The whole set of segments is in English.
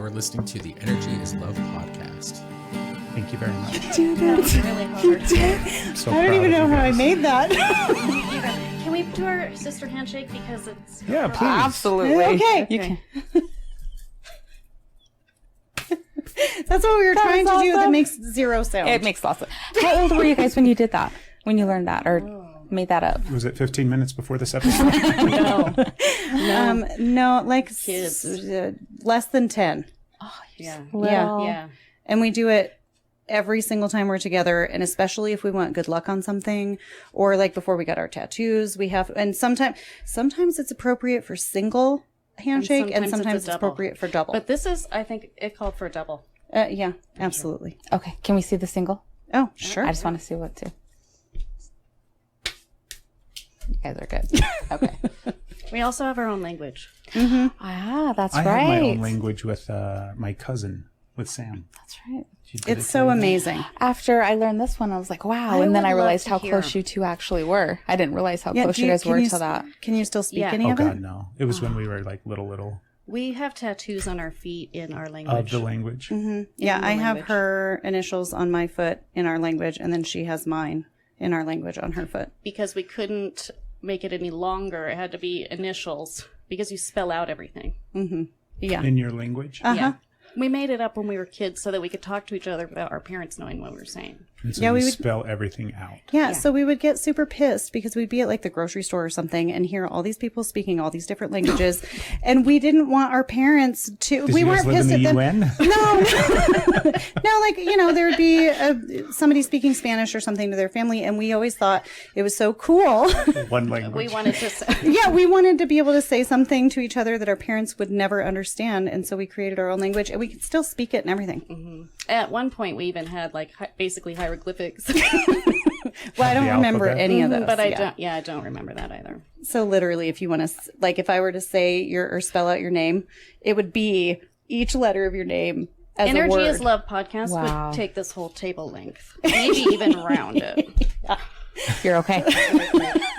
You're listening to the Energy is Love podcast. Thank you very much. That was really hard. I'm so I don't even know how I made that. Can we do our sister handshake because it's Yeah, please. Absolutely. Okay. You can. That's what we were trying to do. That makes zero sound. It makes lots of. How old were you guys when you did that? When you learned that or made that up? Was it 15 minutes before this episode? No, like Kids. less than 10. Oh, yeah. Yeah. And we do it every single time we're together, and especially if we want good luck on something, or like before we got our tattoos, we have. And sometimes it's appropriate for single handshake, and sometimes it's appropriate for double. But this is, I think, it called for a double. Yeah, absolutely. Okay. Can we see the single? Oh, sure. I just want to see what to. You guys are good. Okay. We also have our own language. Ah, that's I right. have my own language with my cousin, with Sam. That's right. She did It's it so too. amazing. After I learned this one, I was like, wow. I And then would I love realized to how hear. close you two actually were. I didn't realize how Yeah, close you guys were to that. Can you still speak Yeah. any Oh, of God, it? no. It was when we were like little We have tattoos on our feet in our of language. the language. Yeah, In the I have language. her initials on my foot in our language, and then she has mine in our language on her foot. Because we couldn't make it any longer. It had to be initials because you spell out everything. Yeah. In your language. Yeah. We made it up when we were kids so that we could talk to each other without our parents knowing what we were saying. And so Yeah, you we would- spell everything out. Yeah, so we would get super pissed because we'd be at like the grocery store or something and hear all these people speaking all these different languages, and we didn't want our parents to. Did We you guys weren't live pissed in at the them. UN? No, like there would be somebody speaking Spanish or something to their family, and we always thought it was so cool. One We language. wanted to say, Yeah, we wanted to be able to say something to each other that our parents would never understand, and so we created our own language, and we could still speak it and everything. at one point we even had like basically hieroglyphics. Well, I don't The remember alphabet. any of those, But I don't remember that either. So literally, if you want to, like, if I were to say or spell out your name, it would be each letter of your name as a Energy word. is Love podcast Wow. would take this whole table length, maybe even round it. You're okay.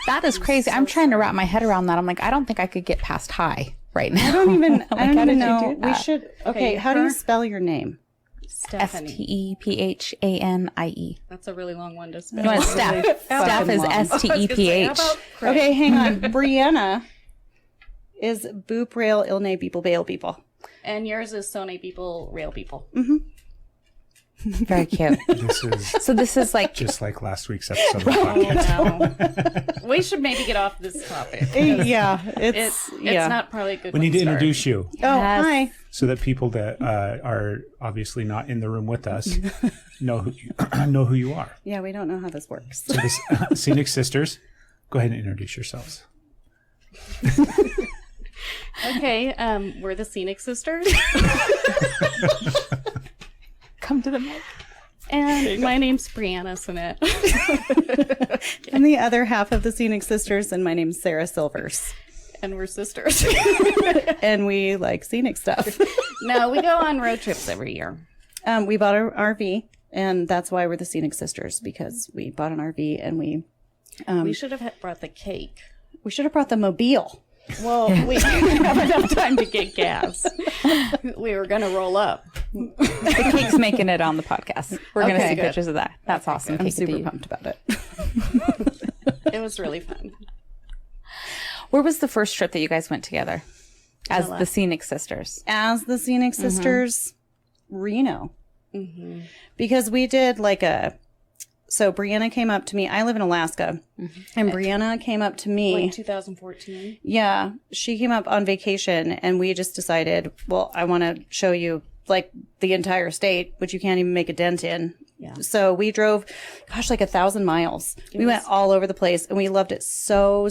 That is crazy. I'm trying to wrap my head around that. I'm like, I don't think I could get past high right now. I don't even How did you know. do We that? should. Okay, Okay, how do you her- spell your name? Stephanie. Stephanie. That's a really long one to You spell. want Steph? Steph is long. STEPH. Okay, hang on. Brianna is Boop Rail Ilne People Bail People. And yours is Sony People, Rail People. Very cute. So this is like Just like last week's episode of the podcast. No. We should maybe get off this topic. Yeah, It's yeah. not probably a good We one need to start. introduce you Oh, Yes. hi. so that people that are obviously not in the room with us know who you are. Yeah, we don't know how this works. So this Scenic Sisters, go ahead and introduce yourselves. Okay, we're the Scenic Sisters. come to the mic. And my name's Briana Sonette. I'm the other half of the Scenic Sisters, and my name's Sarah Silvers. And we're sisters. And we like scenic stuff. No, we go on road trips every year. We bought an RV, and that's why we're the Scenic Sisters, because we bought an RV and we We should have brought the cake. should have brought the mobile. Well, we didn't have enough time to get gas. We were going to roll up. The cake's making it on the podcast. We're going to Okay, see good. pictures of that. That's awesome. I'm Cake to super you. pumped about it. It was really fun. Where was the first trip that you guys went together as Vanilla. the Scenic Sisters? As the Scenic Sisters, Reno. Because we did so Brianna came up to me. I live in Alaska. And Brianna came up to me. Like 2014. Yeah, she came up on vacation, and we just decided, well, I want to show you like the entire state, which you can't even make a dent in. Yeah. So we drove, like 1,000 miles. We went all over the place, and we loved it so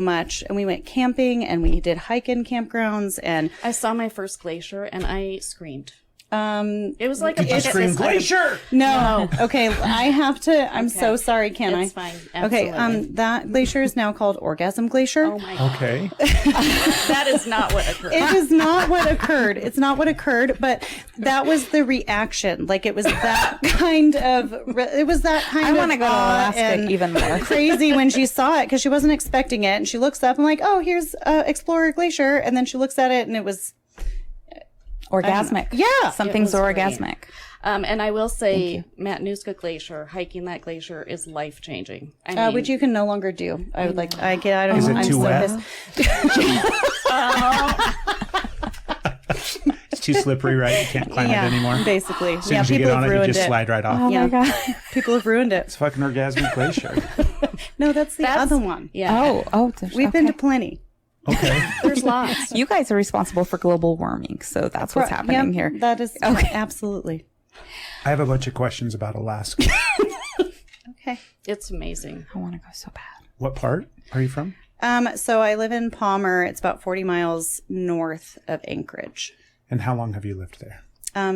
much. And we went camping, and we did hiking campgrounds, and I saw my first glacier and I screamed. It was like Did you scream glacier? no. Okay, I have to. I'm so sorry. Can It's I? fine. Okay. Absolutely. That glacier is now called Orgasm Glacier. Oh my God. Okay. That is not what occurred. It is not what occurred. It's not what occurred, but that was the reaction. Like it was that kind of. It was that kind I of. want to go to awe Alaska and even more. crazy when she saw it because she wasn't expecting it, and she looks up and like, oh, here's Explorer Glacier, and then she looks at it and it was Orgasmic. Yeah. Something's It was great. orgasmic. And I will say, Matanuska Glacier, hiking that glacier is life changing. Which you can no longer do. I would like. I don't. Is it I'm too so wet? pissed. It's too slippery, right? You can't climb it anymore. Basically. As soon as you get on it, you just slide right off. Oh my God. People have ruined it. It's fucking orgasmic glacier. No, that's the other one. Yeah. We've been to plenty. Okay. There's lots. You guys are responsible for global warming, so that's what's happening here. That is absolutely. I have a bunch of questions about Alaska. Okay. It's amazing. I want to go so bad. What part are you from? So I live in Palmer. It's about 40 miles north of Anchorage. And how long have you lived there?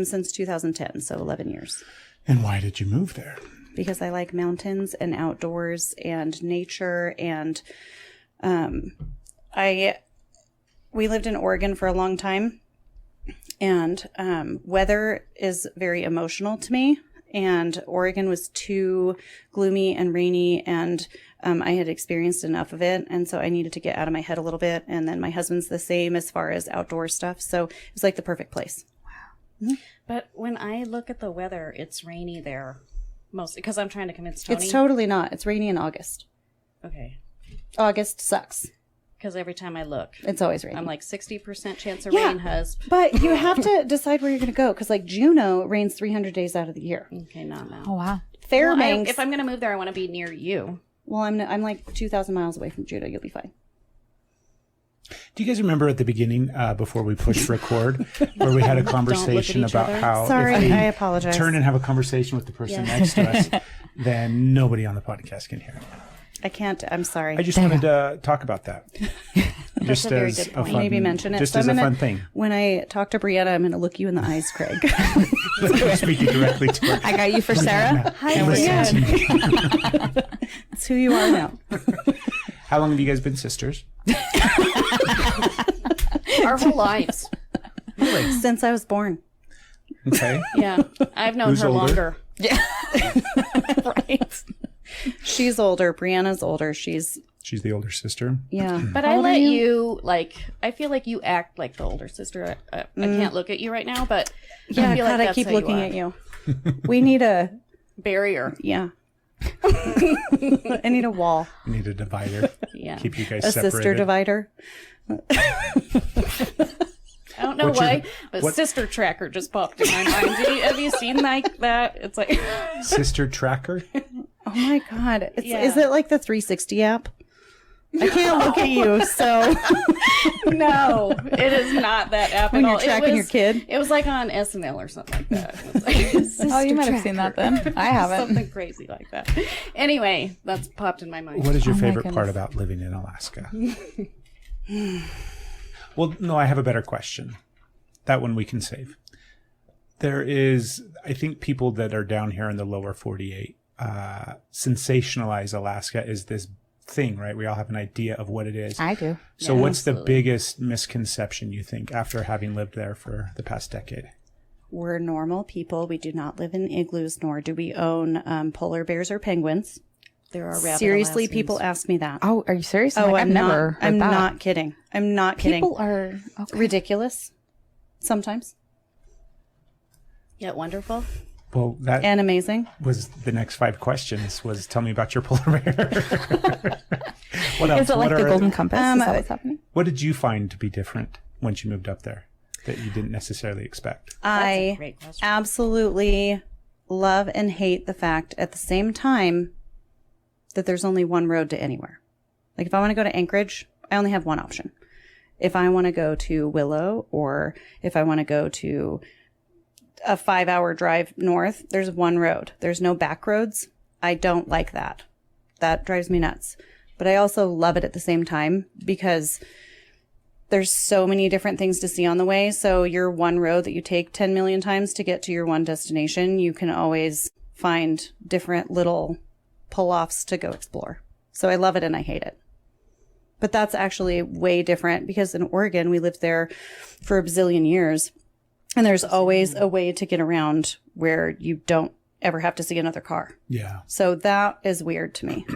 Since 2010, so 11 years. And why did you move there? Because I like mountains and outdoors and nature, and we lived in Oregon for a long time, and weather is very emotional to me, and Oregon was too gloomy and rainy, and I had experienced enough of it, and so I needed to get out of my head a little bit. And then my husband's the same as far as outdoor stuff, so it was like the perfect place. But when I look at the weather, it's rainy there. Mostly because I'm trying to convince Tony. It's totally not. It's rainy in August. Okay. August sucks. Because every time I look, It's always rainy. I'm like 60% chance of rain, husband. But you have to decide where you're going to go, because like Juneau rains 300 days out of the year. Okay, not now. Oh, wow. Fairbanks. If I'm going to move there, I want to be near you. Well, I'm like 2,000 miles away from Juneau. You'll be fine. Do you guys remember at the beginning, before we pushed record, where we had a conversation each about other. how Sorry, if we I apologize. turn and have a conversation with the person next to us, then nobody on the podcast can hear it. I can't. I'm sorry. I just wanted to talk about that. Just a very as good a point. fun, Maybe mention it. Just So as I'm a gonna- fun thing. When I talk to Brianna, I'm going to look you in the eyes, Craig. Speaking directly to her. I got you for Sarah. Hi, Listen to Brianna. me. It's who you are now. How long have you guys been sisters? Our whole lives. Since I was born. Okay. Yeah. I've known Who's her older? longer. Right. She's older. Brianna's older. She's, She's the older sister. yeah. But I let you, I feel like you act like the older sister. I can't look at you right now, but Yeah, I feel God, like I keep that's how looking are. at you. We need a, Barrier. yeah. I need a wall. You need a divider. Yeah. Keep you guys A separated. sister divider. I don't know What's your- why, but Sister Tracker just popped in my mind. Have you seen like that? It's like Sister tracker? Oh my God. Yeah. Is it like the 360 app? I can't look at you, so no, it is not that app when at you're all. tracking your kid. It was like on SNL or something like that. It was like, Oh, you might have seen that then. I haven't. something crazy like that. Anyway, that's popped in my mind. What is your Oh my favorite part goodness. about living in Alaska? Well, no, I have a better question. That one we can save. There is, I think people that are down here in the lower 48 sensationalize Alaska as this thing, right? We all have an idea of what it is. I do. So Yeah, what's absolutely. the biggest misconception you think after having lived there for the past decade? We're normal people. We do not live in igloos, nor do we own polar bears or penguins. There are rabbit Seriously, Alaskans. people ask me that. Oh, are you serious? Oh, I've I'm never not. heard I'm that. not kidding. I'm not kidding. People are okay. Ridiculous. Sometimes. Yeah, wonderful. Well, that And amazing. was the next 5 questions was tell me about your polar bear. What else? Is it like What the are- Golden Compass? Is that what's happening? What did you find to be different once you moved up there that you didn't necessarily expect? That's a I great question. absolutely love and hate the fact at the same time that there's only one road to anywhere. Like if I want to go to Anchorage, I only have one option. If I want to go to Willow, or if I want to go to a 5-hour drive north, there's one road. There's no back roads. I don't like that. That drives me nuts. But I also love it at the same time because there's so many different things to see on the way. So your one road that you take 10 million times to get to your one destination, you can always find different little pull-offs to go explore. So I love it and I hate it. But that's actually way different because in Oregon, we lived there for a bazillion years. And there's always a way to get around where you don't ever have to see another car. Yeah. So that is weird to me.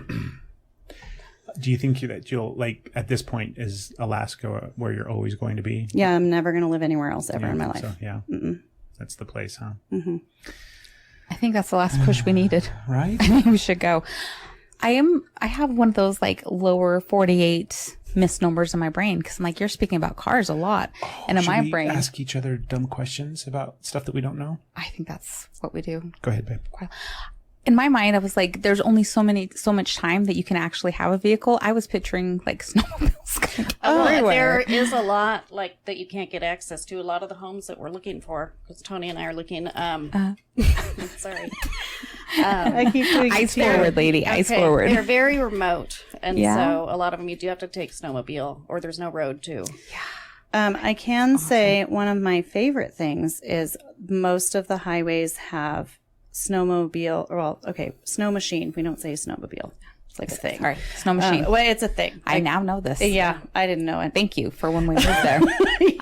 Do you think that you'll, like, at this point, is Alaska where you're always going to be? Yeah, I'm never going to live anywhere else ever Yeah, in my I life. think so, yeah. That's the place, huh? I think that's the last push we needed. Right? I think we should go. I have one of those like lower 48 misnomers in my brain because I'm like, you're speaking about cars a lot. And in Should my we brain, ask each other dumb questions about stuff that we don't know? I think that's what we do. Go ahead, babe. In my mind, I was like, there's only so much time that you can actually have a vehicle. I was picturing like snowmobiles going everywhere. There is a lot like that you can't get access to. A lot of the homes that we're looking for, because Tony and I are looking. Sorry. I keep doing Eyes forward, lady. Eyes forward. They're very remote, and Yeah. so a lot of them you do have to take snowmobile, or there's no road too. I can say one of my favorite things is most of the highways have snowmobile, snow machine. We don't say snowmobile. It's like a thing. All right, snow machine. Well, it's a thing. I now know this. Yeah, I didn't know it. Thank you for when we moved there.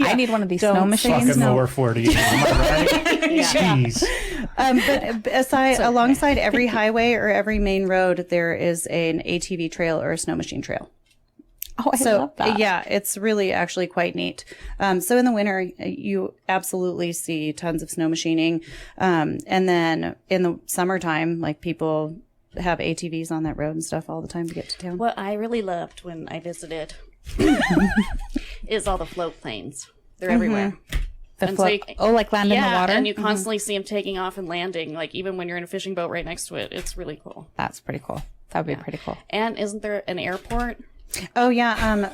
I need one of these snow Don't machines. Fucking lower 40. Am I right? Jeez. But alongside every highway or every main road, there is an ATV trail or a snow machine trail. Oh, I love that. Yeah, it's really actually quite neat. So in the winter, you absolutely see tons of snow machining. And then in the summertime, like people have ATVs on that road and stuff all the time to get to town. What I really loved when I visited is all the float planes. They're everywhere. And so you- like land in the water? and you constantly see them taking off and landing. Like even when you're in a fishing boat right next to it, it's really cool. That's pretty cool. That would be pretty cool. And isn't there an airport? Oh yeah,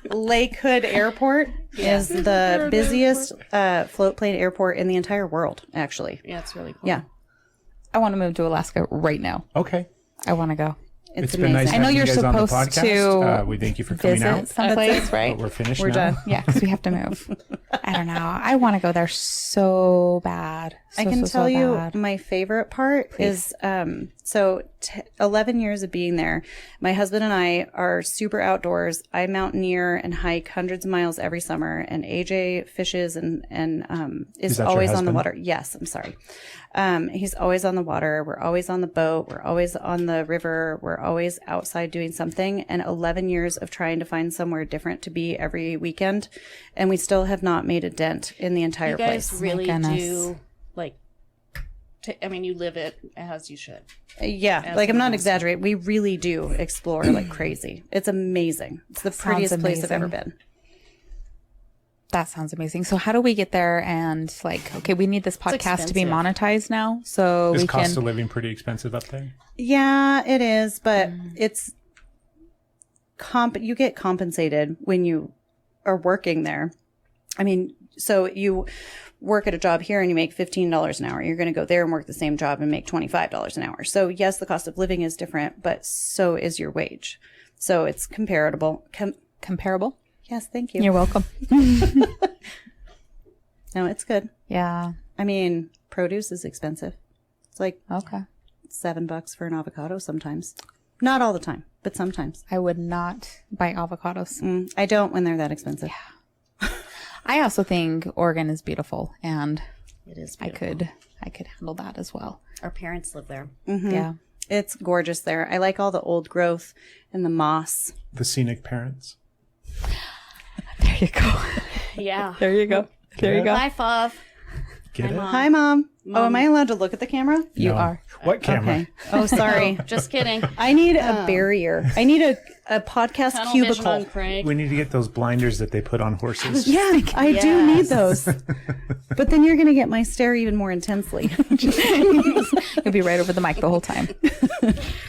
Lake Hood Airport is the busiest float plane airport in the entire world, actually. Yeah, it's really cool. Yeah, I want to move to Alaska right now. Okay. I want to go. it's been amazing. nice I know having you're you guys on the supposed podcast. to We thank you for coming Visit out. someplace, right? But we're finished We're now. done. Yeah, because we have to move. I don't know. I want to go there so bad. I can tell you bad. my favorite part is 11 years of being there. My husband and I are super outdoors. I mountaineer and hike hundreds of miles every summer, and AJ fishes and is that your always on the husband? water. Yes, I'm sorry. He's always on the water. We're always on the boat. We're always on the river. We're always outside doing something. And 11 years of trying to find somewhere different to be every weekend, and we still have not made a dent in the entire You guys place. really goodness. do like. I mean, you live it as you should. Yeah, like I'm not exaggerating. We really do explore like crazy. It's amazing. It's the prettiest place I've ever been. That sounds amazing. So how do we get there and like, okay, we need this podcast to be expensive. monetized now. So Is we cost can. of living pretty expensive up there? Yeah, it is, but it's you get compensated when you are working there. I mean, so you work at a job here and you make $15 an hour. You're going to go there and work the same job and make $25 an hour. So yes, the cost of living is different, but so is your wage. So it's comparable. Comparable? Yes, thank you. You're welcome. No, it's good. Yeah. I mean, produce is expensive. It's like Okay. $7 for an avocado sometimes. Not all the time, but sometimes. I would not buy avocados. I don't when they're that expensive. I also think Oregon is beautiful, and It is. I Beautiful. could handle that as well. Our parents live there. Yeah. It's gorgeous there. I like all the old growth and the moss. The scenic parents. There you go. Yeah. There you go. There you go. Hi, Fav. Get it? Hi, Mom. Oh, am I allowed to look at the camera? You No. are. What camera? Okay. Oh, sorry. Just kidding. I need a barrier. I need a podcast Tunnel vision on cubicle. Craig. We need to get those blinders that they put on horses. Yeah, I do need Yes. those. But then you're going to get my stare even more intensely. You'll be right over the mic the whole time.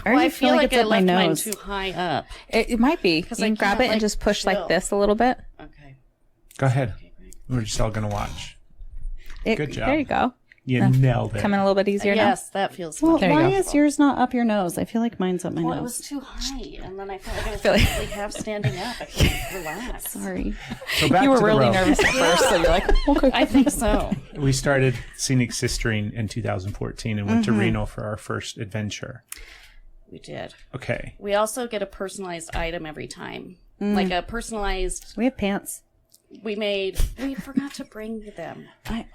Well, I feel like it's I up my left mine nose. too high up. It might be. You I can grab can't, it and like, just push like chill. this a little bit. Okay. Go ahead. We're just all going to watch. Good job. There you go. You nailed it. Coming a little bit easier Yes, that feels Well, much There you why go. is yours not up your nose? I feel like mine's up my Well, it nose. was too high, and then I felt like I was really half standing up. I couldn't relax. Sorry. So back now. You were to the really road. nervous at first, so you're like, okay. I think so. We started Scenic Sistering in 2014 and went to Reno for our first adventure. We did. Okay. We also get a personalized item every time. Like a personalized, We have pants. we forgot to bring them.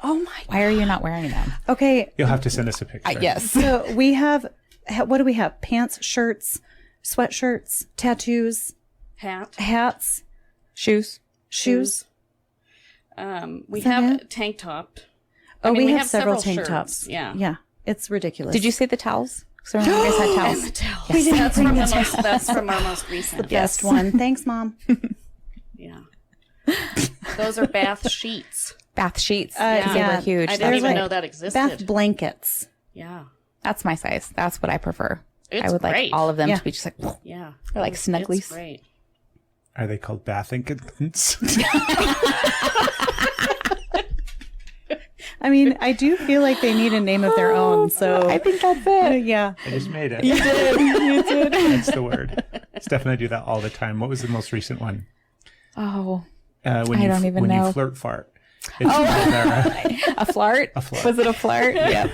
Oh my. Why are you not wearing them? Okay. You'll have to send us a picture. Yes. So we have, what do we have? Pants, shirts, sweatshirts, tattoos, hats, Shoes. We have tank top. Oh, we have several tank shirts. tops. Yeah. Yeah. It's ridiculous. Did you say the towels? So you guys had towels. The towels. Yes. That's from our most recent. Best one. Thanks, Mom. Yeah. Those are bath sheets. Bath sheets. Yeah. They were huge. I didn't even know that existed. Bath blankets. Yeah. That's my size. That's what I prefer. It's I would great. like all of them Yeah. to be just like, Yeah. they're like snugglies. It's great. Are they called bathingtons? I mean, I do feel like they need a name of their own. So I think that's it. yeah. I just made it. You did. That's the word. Steph and I do that all the time. What was the most recent one? Oh, When I you don't even when know. you flirt fart. It's either, a flirt? A flirt. Was it a flirt? Yep.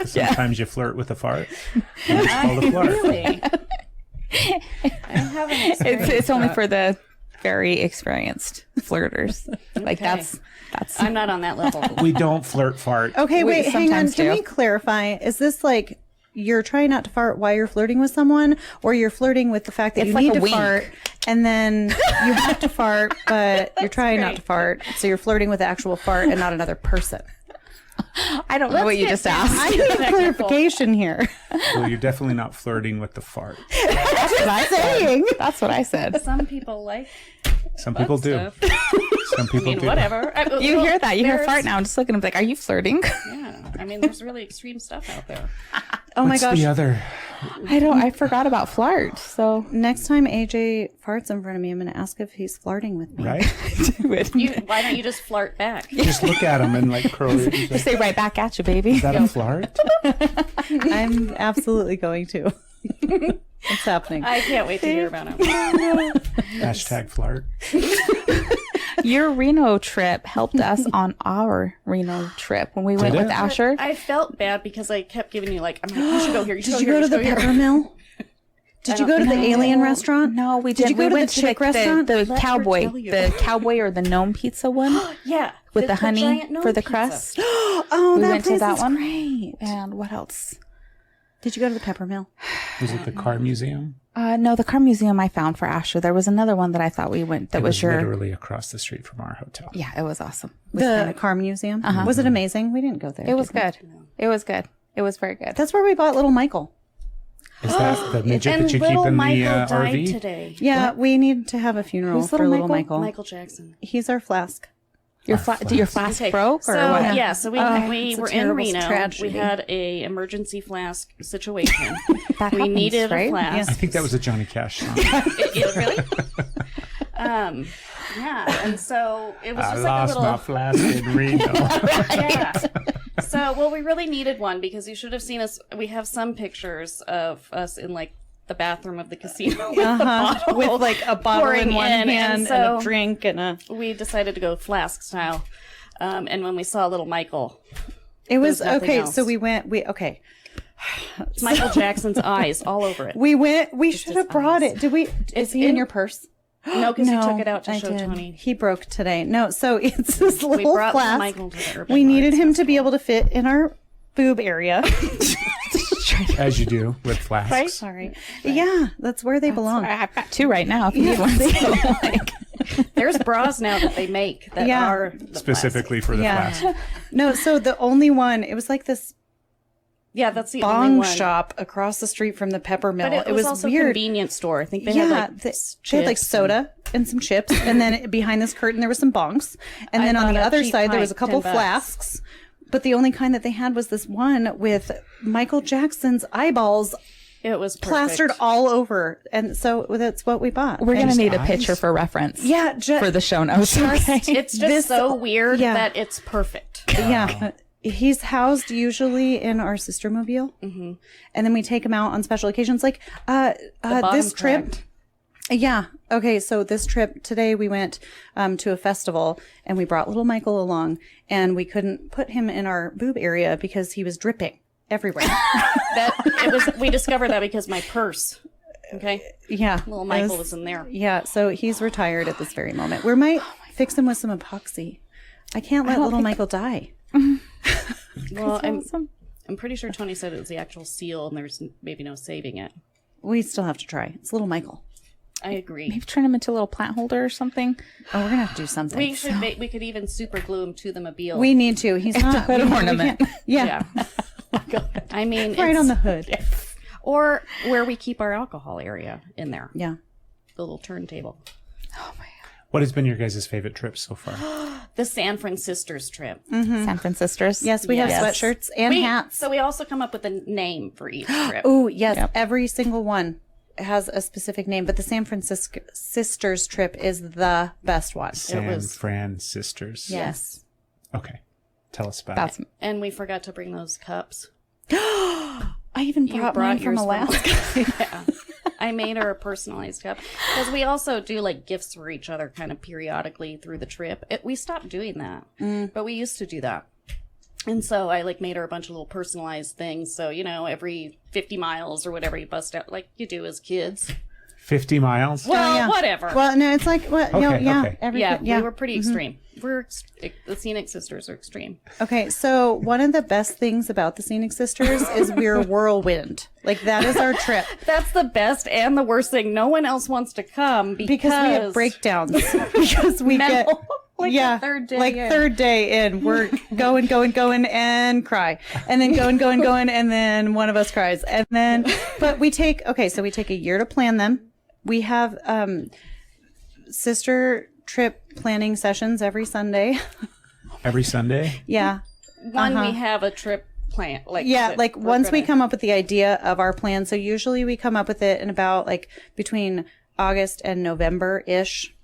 sometimes you flirt with a fart. And it's called a flirt. Really? I haven't experienced It's only for the very experienced flirters. Like Okay. that's I'm not on that level. We don't flirt fart. Okay, We wait, hang on. sometimes Can do. we clarify? Is this like you're trying not to fart while you're flirting with someone, or you're flirting with the fact that It's you like need a to wink. fart and then you have to fart, but you're trying not to fart. So you're flirting with the actual fart and not another person. I don't know what you just asked. I need clarification here. Well, you're definitely not flirting with the fart. That's what I said. That's what I said. Some people like Some people do. stuff. Some I people mean, do. whatever. You hear that? You hear there's- fart now. I'm just looking at him like, are you flirting? Yeah. I mean, there's really extreme stuff out there. Oh my What's gosh. the other? I forgot about flirt. So Next time AJ farts in front of me, I'm going to ask if he's flirting with me. Right? do it. Why don't you just flirt back? Just look at him and like curl your. Is Just say right back at you, baby. that a flirt? I'm absolutely going to. It's happening. I can't wait to hear about it. Hashtag flirt. Your Reno trip helped us on our Reno trip when we went Did with it? Asher. I felt bad because I kept giving you like, I'm like, you should go here. You should Did you go go here. to the you should pepper mill? Did you go to the alien restaurant? No, we Did did. you go we to went the chick restaurant? The Let her cowboy, tell you. the cowboy or the gnome pizza one Yeah. with the honey giant gnome for the pizza. crust. Oh, We that went to place that is one. great. And what else? Did you go to the pepper mill? Was it the car museum? No, the car museum I found for Asher. There was another one that I thought we went. That It was was your. literally across the street from our hotel. Yeah, it was awesome. The car museum? Was it amazing? We didn't go there. It was did we? good. It was good. It was very good. That's where we bought little Michael. Is that the midget And that you keep little in Michael the died RV? today. Yeah, we need to have a funeral Who's for little little Michael? Michael. Michael Jackson. He's our flask. Your flask Okay, broke or so, what? Yeah, so we it's a were in terrible Reno. tragedy. We had a emergency flask situation. That we happens, needed right? a flask. I think that was a Johnny Cash song. Really? Yeah, and so it was I just like a lost little. my flask in Reno. Yeah. So, well, we really needed one because you should have seen us. We have some pictures of us in like the bathroom of the casino with the bottle, With like a bottle pouring in one in, hand and so and a drink and a. we decided to go flask style. And when we saw little Michael, It was There's nothing okay. else. So we went. Okay. Michael Jackson's eyes all over it. We went. We should have his brought eyes. it. Did we? Is he in your purse? No, because he took it out to I show did. Tony. He broke today. No, so it's this We little brought flask. Michael to the Urban We needed Arts him to be able to fit in our boob area. As you do with flasks. Sorry. Yeah, that's where they belong. I've got two right now if you need one. So, like, There's bras now that they make that Yeah. are the Specifically for the Yeah. flask. No, so the only one, it was like this plastic. Yeah, that's the only bong one. shop across the street from the pepper mill. But it was also a weird. convenience store. I think they Yeah, had like they had like chips soda and some chips, and then behind this curtain there was some bongs, and I then on bought the a other cheap side there was a pint, couple $10. flasks. But the only kind that they had was this one with Michael Jackson's eyeballs It was perfect. plastered all over, and so that's what we bought. we're gonna Just need a eyes? picture for reference. Yeah, For the show notes. Okay. It's just This- so weird yeah. that it's perfect. yeah. He's housed usually in our sister mobile, and then we take him out on special occasions. Like bottom this trip, cracked. yeah. Okay, so this trip today we went to a festival, and we brought little Michael along, and we couldn't put him in our boob area because he was dripping everywhere. We discovered that because my purse. Okay, Yeah, little it Michael was in there. Yeah, so he's retired at this very moment. We might fix him with some epoxy. I can't let little Michael die. Well, I'm pretty sure Tony said it was the actual seal, and there's maybe no saving it. We still have to try. It's little Michael. I agree. Maybe turn him into a little plant holder or something. Oh, we're gonna have to do something. We could even super glue him to the mobile. We need to. He's not Put an we ornament. can't- Yeah. I mean, Right on the hood. or where we keep our alcohol area in there. Yeah. The little turntable. What has been your guys' favorite trip so far? The San Sisters trip. San Franciscos. Yes, we have sweatshirts and hats. So we also come up with a name for each trip. Oh, yes. Every single one has a specific name, but the San Francisco Sisters trip is the best one. San Fran Sisters. Yes. Okay. Tell us about it. And we forgot to bring those cups. I even brought mine from yours Alaska. Yeah. I made her a personalized cup because we also do like gifts for each other kind of periodically through the trip. We stopped doing that, but we used to do that. And so I like made her a bunch of little personalized things. So, you know, every 50 miles or whatever you bust out like you do as kids. 50 miles? Well, whatever. Well, no, it's like, what? Okay, okay. We were pretty extreme. The Scenic Sisters are extreme. Okay, so one of the best things about the Scenic Sisters is we're whirlwind. Like, that is our trip. That's the best and the worst thing. No one else wants to come because we have breakdowns. Because we get... Like yeah, third day like in. third day in, we're going, and cry, and then going, and then one of us cries, and then, but we take a year to plan them. We have sister trip planning sessions every Sunday. Every Sunday? Yeah. When we have a trip plan, like once we come up with the idea of our plan. So usually we come up with it in about like between August and November-ish.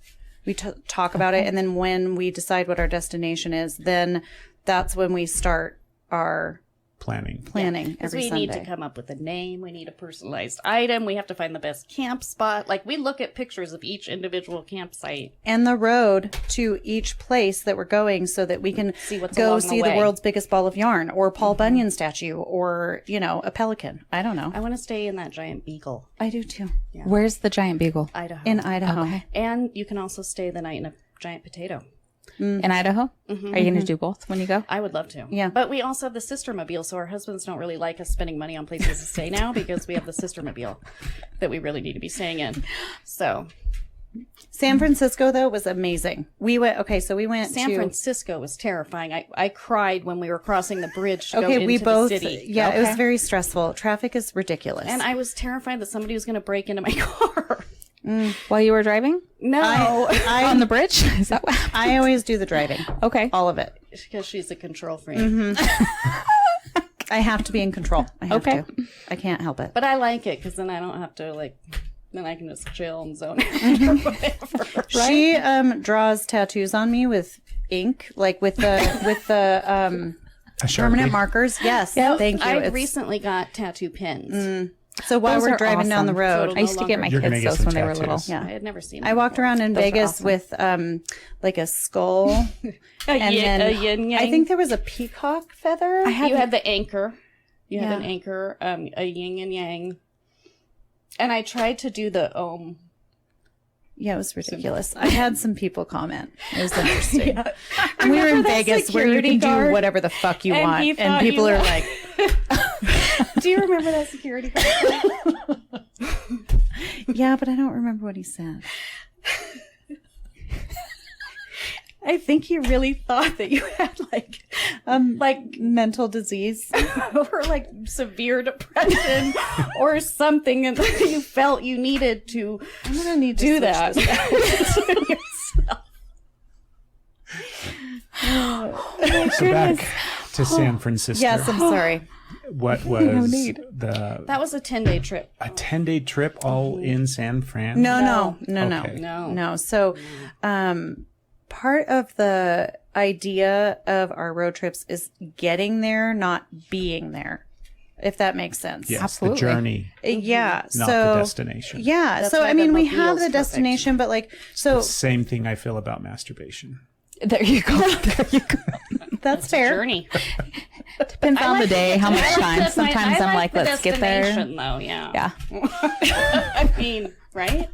We talk about it, and then when we decide what our destination is, then that's when we start our Planning every we Sunday. need to come up with a name. We need a personalized item. We have to find the best camp spot. Like, we look at pictures of each individual campsite. And the road to each place that we're going so that we can See what's go along see the the way. world's biggest ball of yarn or Paul Bunyan statue or, you know, a pelican. I don't know. I want to stay in that giant beagle, I do too. Where's the giant beagle? Idaho. In Idaho. Okay. And you can also stay the night in a giant potato. In Idaho? Are you going to do both when you go? I would love to. Yeah. But we also have the sistermobile, so our husbands don't really like us spending money on places to stay now because we have the sistermobile that we really need to be staying in. So San Francisco, though, was amazing. We went San to... Francisco was terrifying. I cried when we were crossing the bridge to go Okay, into we both... the city. Yeah, it was very stressful. Traffic is ridiculous. And I was terrified that somebody was going to break into my car. While you were driving? No. On the bridge? Is that what? I always do the driving. Okay. All of it. Because she's a control freak. I have to be in control. I have Okay. to. I can't help it. But I like it because then I don't have to, like, then I can just chill and zone out or whatever. She draws tattoos on me with ink, like with the A Sharpie? permanent markers. Yes, thank you. I It's- recently got tattoo pins. so while Those we're are driving down the awesome. road, I used to get my You're gonna kids get those some when they were tattoos. little. yeah. I had never seen I walked around in Those are Vegas awesome. with like a skull, a yin yang. I think there was a peacock feather. you had the anchor. You had Yeah. an anchor, a yin and yang. And I tried to do the Yeah, it was ridiculous. I had some people comment. It was interesting. And we were in Vegas where you security can guard? do whatever the fuck you And he want, and thought people you are were- like, Do you remember that security guard? "Yeah, but I don't remember what he said." I think he really thought that you had like Mental disease. or like severe depression or something, and you felt you needed to I'm gonna need to do switch that this. to yourself. So back to San Francisco. Yes, I'm sorry. What was need. That was a 10-day trip. a 10-day trip all in San Fran? No. Okay. No. So, part of the idea of our road trips is getting there, not being there. If that makes sense. Yes, Absolutely. the journey, Yeah. not so the destination. Yeah. That's so why I mean, the we mobile's have the perfect. destination, but like, so Same thing I feel about masturbation. There you go. There you go. that's fair. Journey. Depends on the day, how much time. Sometimes I'm like, the let's get there. destination, though, yeah. Yeah. I mean, right?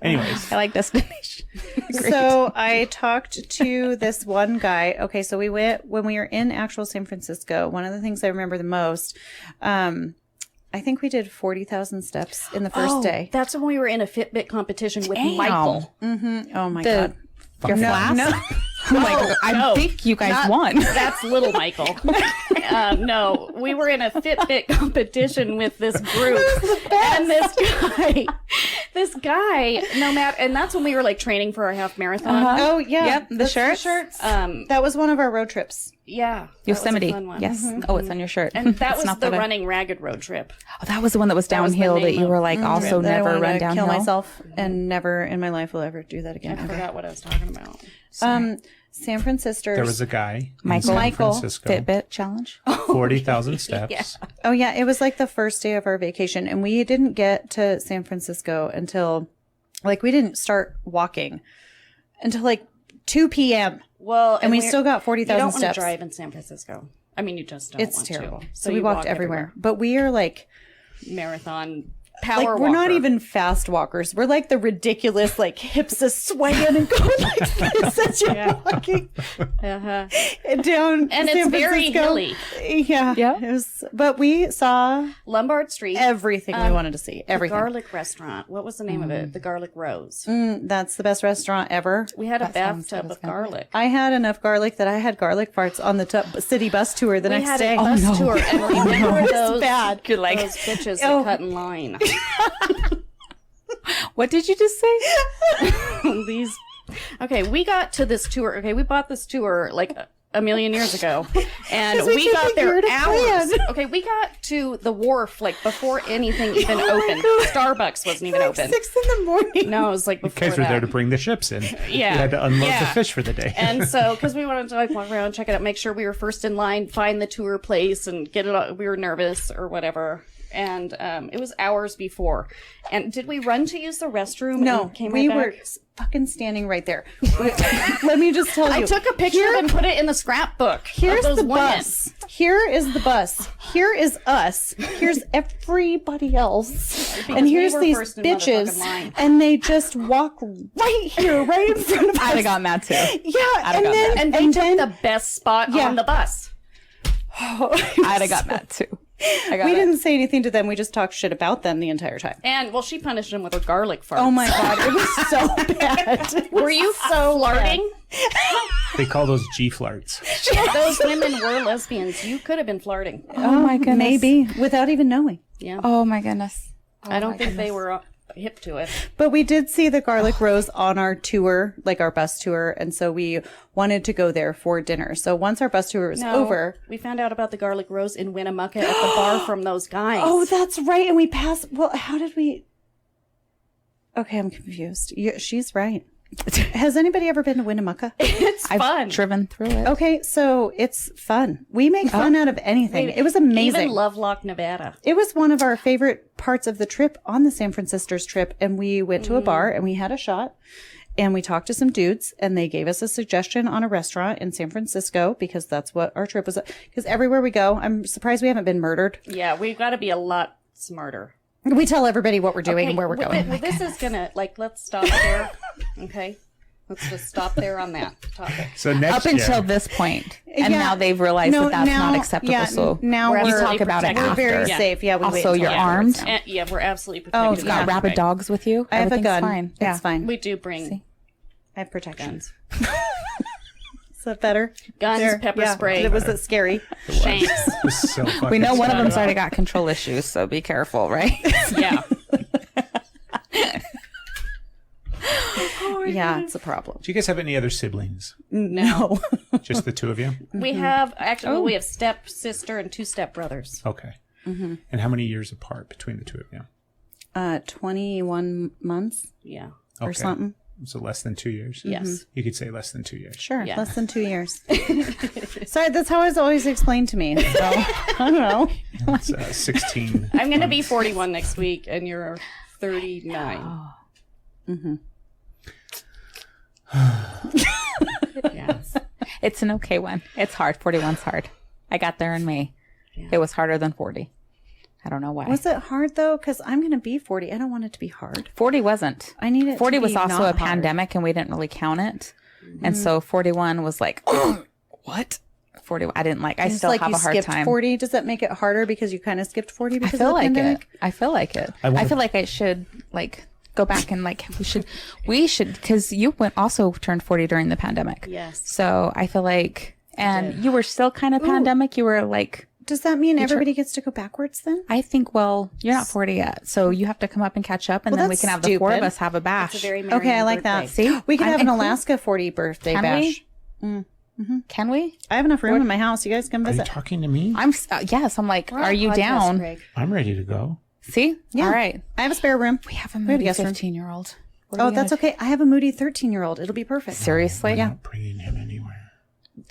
Anyways, I like destination. So I talked to this one guy. Okay, so we went when we were in actual San Francisco. One of the things I remember the most, I think we did 40,000 steps in the first day. That's when we were in a Fitbit competition with Michael. Oh my God. Your flask? No. Oh my God. I think you guys won. That's little Michael. No, we were in a Fitbit competition with this group, and this guy, no matter, and that's when we were like training for our half marathon. Oh yeah. Yep, the shirts. That was one of our road trips. Yeah, Yosemite. that was a fun one. Yes. Oh, it's on your shirt. And that It's was not the that I- running ragged road trip. Oh, that was the one that was That was the downhill that name you of were like also That I never wanted run to downhill. kill myself and never in my life will ever do that I again. forgot what I was talking about. San Francisco. There was a guy in Michael. San Francisco, Fitbit challenge. 40,000 steps. Oh yeah, it was like the first day of our vacation, and we didn't get to San Francisco until like we didn't start walking until like 2 p.m. Well, and we we're- still got You 40,000 don't want to steps. drive in San Francisco. I mean, you just don't It's want terrible. to. So we you walked everywhere. But we are like Marathon power we're not walker. even fast walkers. We're like the ridiculous like hips are swaying and going like this as you're walking Uh-huh. down And San it's very Francisco. hilly. Yeah. It was, but we saw Lombard Street. everything we wanted to see. The Everything. garlic restaurant. What was the name of it? The Garlic Rose. That's the best restaurant ever. We had a sounds bathtub good as of well. garlic. I had enough garlic that I had garlic farts on the city bus tour the We next had day. a bus tour, and remember It's those, bad. You're like, those bitches Oh. that cut in line. what did you just say? These. Okay, we got to this tour. Okay, we bought this tour like a million years ago, and we we took got a year there to hours. plan. Okay, we got to the wharf like before anything even opened. Starbucks wasn't even like open. 6 in the morning. No, it was like You before guys were that. there to bring the ships in. Yeah. You had to unload Yeah. the fish for the day. And so, because we wanted to like walk around, check it out, make sure we were first in line, find the tour place, and get it. We were nervous or whatever, and it was hours before. And did we run to use the restroom? No, and came we right were back? fucking standing right there. Let me just tell you. I took a picture and put it in the scrapbook. Here's of those the women. bus. Here is the bus. Here is us. Here's everybody else. And we here's were these first in bitches. motherfucking line. And they just walk right here, right in front of us. I'd have gotten that too. Yeah, have and gotten then that. And they took the best spot Yeah. on the bus. I'd have gotten that too. I got we it. didn't say anything to them. We just talked shit about them the entire time. And well, she punished him with her garlic farts. Oh my god, it was so bad. Were you so flirting? They call those G-flarts. Those women were lesbians. You could have been flirting. Oh my goodness. Maybe without even knowing. Yeah. Oh my goodness. I don't think they were hip to it. But we did see the Garlic Rose on our tour, like our bus tour, and so we wanted to go there for dinner. So once our bus tour was over, We found out about the Garlic Rose in Winnemucca at the bar from those guys. oh, that's right, and we passed. Well, how did we? Okay, I'm confused. She's right. Has anybody ever been to Winnemucca? it's I've fun. driven through it. Okay, so it's fun. We make fun out of anything. It was amazing. Even Lovelock, Nevada. It was one of our favorite parts of the trip on the San Francisco Sisters trip. And we went to a bar and we had a shot and we talked to some dudes and they gave us a suggestion on a restaurant in San Francisco because that's what our trip was. Because everywhere we go, I'm surprised we haven't been murdered. Yeah, we've got to be a lot smarter. We tell everybody what we're doing and where we're well, going. well, this is gonna let's stop there. Okay, let's just stop there on that topic. So next Up until year, this point. And Yeah. now they've realized that that's now- not acceptable. yeah, so now We're you absolutely talk about it protected. we're very after. Yeah. safe. Yeah, we wait Also, until you're afterwards armed. now. And, yeah, we're absolutely protected. You've got Yeah. rabid dogs with you. I have a Everything's gun. Fine. Yeah. It's fine. We do bring See? I have protection. Is that better? guns, There. pepper Yeah. spray, Was it scary? shanks. it was so fucking We know one of sad. them's already got control issues, so be careful, right? Yeah. Yeah, it's a problem. Do you guys have any other siblings? No. Just the two of you? We have actually we have step sister and two step brothers. Okay. And how many years apart between the two of you? 21 months Yeah. or Okay. something. So less than 2 years? Yes. You could say less than 2 years. Sure, Yeah. less than 2 years. Sorry, that's how it's always explained to me. So, I don't know. It's 16. I'm gonna be 41 next week, and you're 39. Yes. It's an okay one. It's hard. 41's hard. I got there in May. It was harder than 40. I don't know why. Was it hard though? Because I'm going to be 40. I don't want it to be hard. 40 wasn't. I need it 40 to was be also not a hard. pandemic and we didn't really count it. And so 41 was like, what? 40. I didn't like. I It's still like have you a hard skipped time. 40. Does that make it harder because you kind of skipped 40 I because feel of the like pandemic? it. I feel like it. I wanna- I feel like I should like go back and like we should because you also turned 40 during the pandemic. Yes. So I feel like, and you were still kind of pandemic. You were like, Does that mean everybody gets to go backwards then? I think, well, you're not 40 yet. So you have to come up and catch up and Well, then we that's can have the four of stupid. us have a bash. It's a very merry Okay, I like that. birthday. See? We could I'm have an included. Alaska 40 birthday Can bash. Can we? I have enough room in my house. You guys come Are you visit. talking to me? Yes. I'm like, We're on are a you podcast, down? Greg. I'm ready to go. See? Yeah. All right. I have a spare room. We have a have a moody guest room. 15-year-old. Oh, that's okay. I have a moody 13-year-old. It'll be perfect. Seriously? I'm not bringing him anywhere.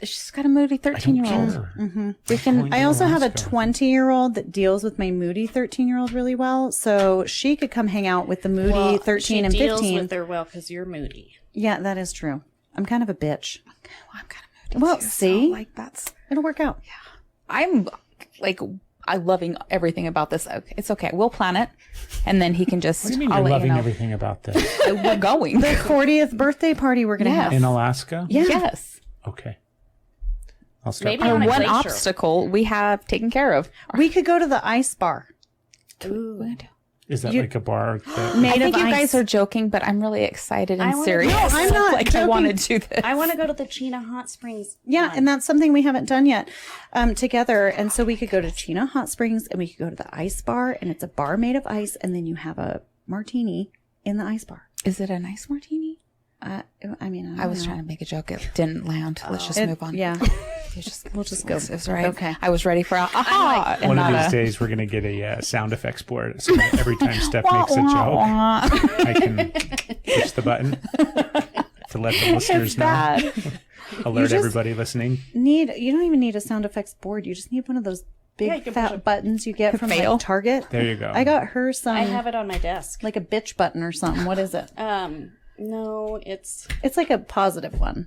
She's got a moody I don't 13-year-old. care. We can. I also have a Alaska. 20-year-old that deals with my moody 13-year-old really well. So she could come hang out with the moody Well, 13 she and deals 15. with her well because you're moody. Yeah, that is true. I'm kind of a bitch. Well, I'm kind of moody. Well, too, so, see? like that's. It'll work out. I'm like, I'm loving everything about this. Okay, it's okay. We'll plan it, and then he can just. What do you mean I'll you're let loving you know. everything about this? We're going. The 40th birthday party we're going to Yes. have. In Alaska? Yeah. Yes. Okay. I'll start. Maybe Our on a one glacier. obstacle we have taken care of. We could go to the ice bar. Ooh. Is that like a bar that Made I think of you ice. guys are joking, but I'm really excited and I wanna- serious. No, I'm not like I joking. want to do this. I want to go to the Chena Hot Springs. Yeah, one. and that's something we haven't done yet together. And so we could go to Chena Hot Springs and we could go to the ice bar, and it's a bar made of ice, and then you have a martini in the ice bar. Is it a nice martini? I mean, I was trying to make a joke. It didn't land. Let's just move on. Yeah, You just, we'll just go. it was right. Okay. I was ready for a aha. and one of not these a- days we're going to get a sound effects board. So that every time Steph makes a Wah, joke, wah. I can push the button to let the listeners know. Bad. Alert just- everybody listening. You don't even need a sound effects board. You just need one of those big Yeah, you can fat push it. buttons you get from Fail. like Target. There you go. I got her some I have it on my desk. like a bitch button or something. What is it? No, it's It's like a positive one.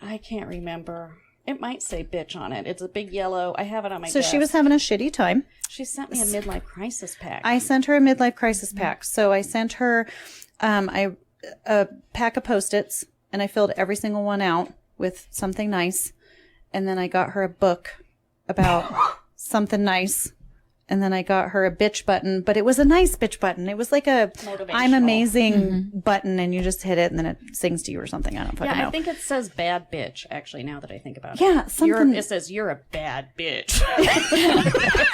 I can't remember. It might say bitch on it. It's a big yellow. I have it on my So desk. she was having a shitty time. She sent me a midlife crisis pack. I sent her a midlife crisis pack. So I sent her a pack of Post-its, and I filled every single one out with something nice. And then I got her a book about something nice. And then I got her a bitch button, but it was a nice bitch button. It was like a Motivational. I'm amazing button, and you just hit it, and then it sings to you or something. I don't fucking yeah, know. I think it says bad bitch, actually, now that I think about it. Yeah, something- It says you're a bad bitch.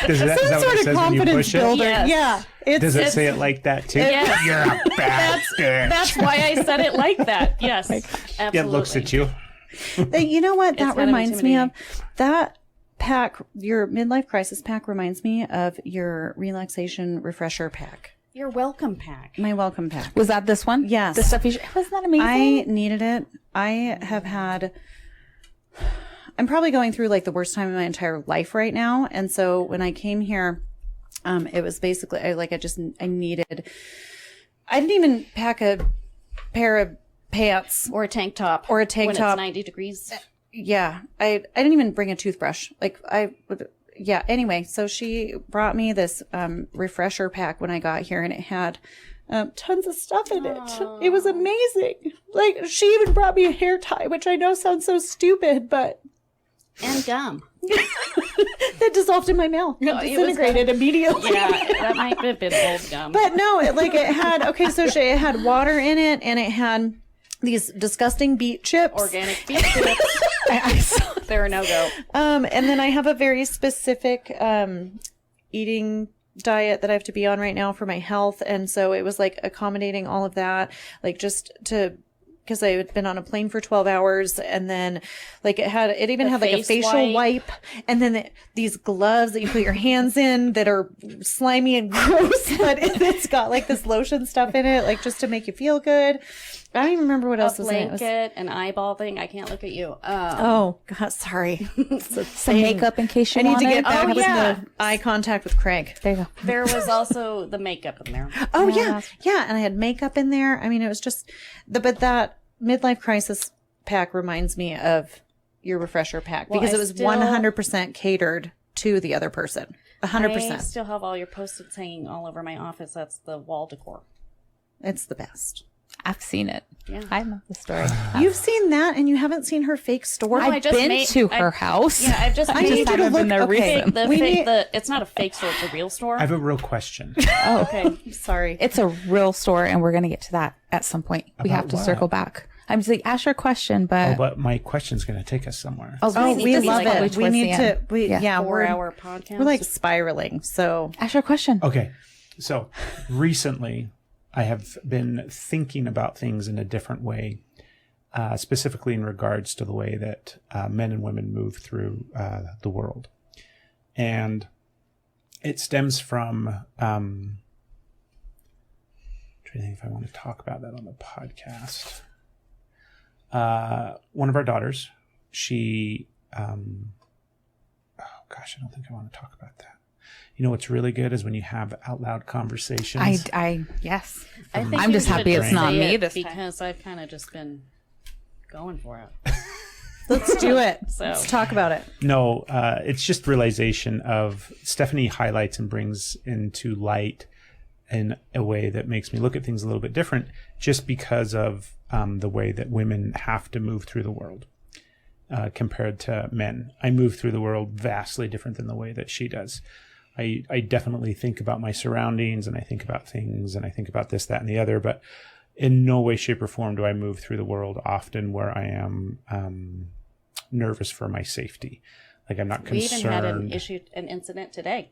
Is that what it says when you push it? builder. Yes. Yeah. It's, Does it say it like that too? Yes. You're a bad bitch. That's why I said it like that. Yes, absolutely. It looks at you. You know what It's that kind of reminds me of? intimidating. That pack, your midlife crisis pack, reminds me of your relaxation refresher pack. Your welcome pack. My welcome pack. Was that this one? Yes. The stuff you. Wasn't that amazing? I needed it. I have had. I'm probably going through like the worst time in my entire life right now, and so when I came here, it was basically I needed. I didn't even pack a pair of pants. Or a tank top. Or a tank when top. It's 90 degrees. Yeah, I didn't even bring a toothbrush. Yeah. Anyway, so she brought me this refresher pack when I got here, and it had tons of stuff in it. It was amazing. Like, she even brought me a hair tie, which I know sounds so stupid, but And gum. that dissolved in my mouth. It it was disintegrated immediately. Yeah, that might have been old gum. But no, it had it had water in it, and it had these disgusting beet chips. Organic beef chips. I saw they're a no-go. And then I have a very specific eating diet that I have to be on right now for my health. And so it was like accommodating all of that, like just to, because I had been on a plane for 12 hours, and then like it even had like a face facial wipe. wipe, and then these gloves that you put your hands in that are slimy and gross, but it's got like this lotion stuff in it, like just to make you feel good. I don't even remember what else A was in it. It was- blanket, an eyeball thing. I can't look at you. Oh God, sorry. Some makeup in case you I need want to get it. back Oh, with yeah. the eye contact with Craig. There you go. There was also the makeup in there. Oh yeah, and I had makeup in there. I mean, it was just but that midlife crisis pack reminds me of your refresher pack Well, because I it was still- 100% catered to the other person. I 100%. still have all your Post-its hanging all over my office. That's the wall decor. It's the best. I've seen it. Yeah. I know the story. You've seen that and you haven't seen her fake store? I I've just been made- to her house. Yeah, I've just I need you to haven't look. been there Okay, recently. it's not a fake store, it's a real store. I have a real question. Okay. Sorry. It's a real store, and we're going to get to that at some point. We have to what? circle back. I'm just like, ask your question, but But my question's going to take us somewhere. Oh, need we to be love like it. towards We the need to. end. We, Yeah. yeah, 4-hour podcast. we're like spiraling. So ask your question. Okay. So recently, I have been thinking about things in a different way, specifically in regards to the way that men and women move through the world. And it stems from, I'm trying to think if I want to talk about that on the podcast. One of our daughters, she, oh gosh, I don't think I want to talk about that. You know what's really good is when you have out loud conversations. Yes. I think I'm you just happy should it's not say me it this time. because I've kind of just been going for it. let's do it. So Let's talk about it. No, it's just realization of Stephanie highlights and brings into light in a way that makes me look at things a little bit different just because of the way that women have to move through the world compared to men. I move through the world vastly different than the way that she does. I definitely think about my surroundings and I think about things and I think about this, that, and the other, but in no way, shape, or form do I move through the world often where I am nervous for my safety. Like I'm not we concerned. even had an incident today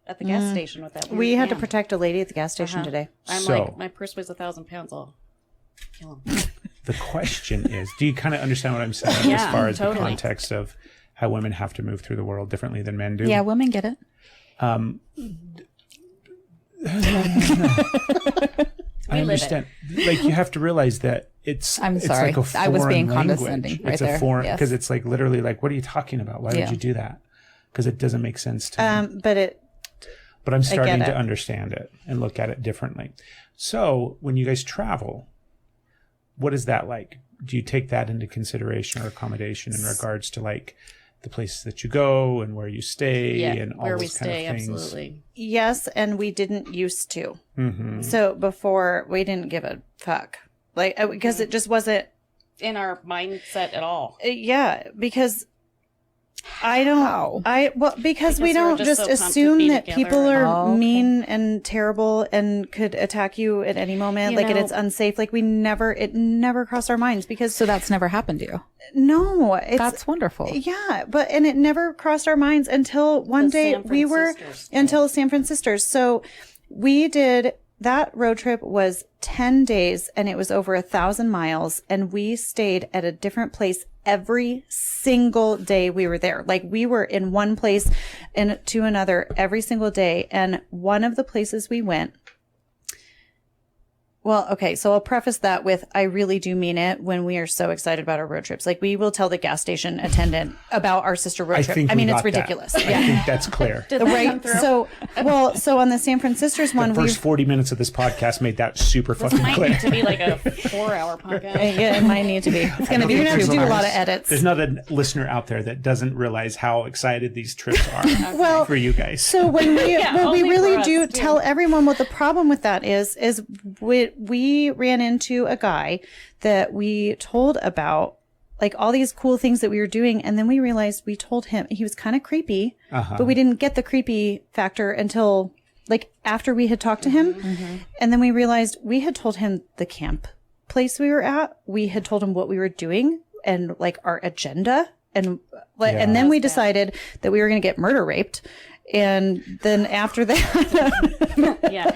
at the gas station with that. We weird had to man. protect a lady at the gas station today. I'm So- like, my purse weighs 1,000 pounds. I'll kill him. The question is, do you kind of understand what I'm saying as Yeah, far as the totally. context of how women have to move through the world differently than men do? Yeah, women get it. I understand. Like you have to realize that it's. I'm it's sorry. Like a foreign I was being language. condescending right it's there. a foreign Yes. because it's like literally like, what are you talking about? Why Yeah. would you do that? Because it doesn't make sense to me. But But I'm starting it. to understand it and look at it differently. So when you guys travel, what is that like? Do you take that into consideration or accommodation in regards to like the places that you go and where you stay Yeah, and all where those we kind stay, of things? absolutely. yes, and we didn't used to. Mm-hmm. So before we didn't give a fuck, like because it just wasn't. In our mindset at all. Yeah, because I don't. How? Because we Because we're don't just just so pumped to assume be that together people and- are Oh, okay. mean and terrible and could attack you at any moment. You Like, and know- it's unsafe. Like, it never crossed our minds because So that's never happened to you. no, it's That's wonderful. yeah, and it never crossed our minds until one The day San we were Franciscans. until San Francisco. So we did that road trip was 10 days and it was over 1,000 miles and we stayed at a different place every single day we were there. Like we were in one place and to another every single day. And one of the places we went, well, okay, so I'll preface that with I really do mean it when we are so excited about our road trips. Like we will tell the gas station attendant about our sister road trip. I mean, it's ridiculous. I Yeah. think that's clear. Did that come Right. through? So on the San Francisco's one, The we first 40 minutes of this podcast made that super This fucking might clear. need to be like a 4-hour podcast. yeah, it might need to be. It's going to be. You're going to have to do a lot of edits. There's not a listener out there that doesn't realize how excited these trips are Well, for you guys. So when we Yeah, we only really for us, do too. tell everyone what the problem with that is we ran into a guy that we told about like all these cool things that we were doing, and then we realized we told him he was kind of creepy, but we didn't get the creepy factor until like after we had talked to him, and then we realized we had told him the camp place we were at, we had told him what we were doing and like our agenda, and and then we decided that we were going to get murder raped. And then after that, Yeah.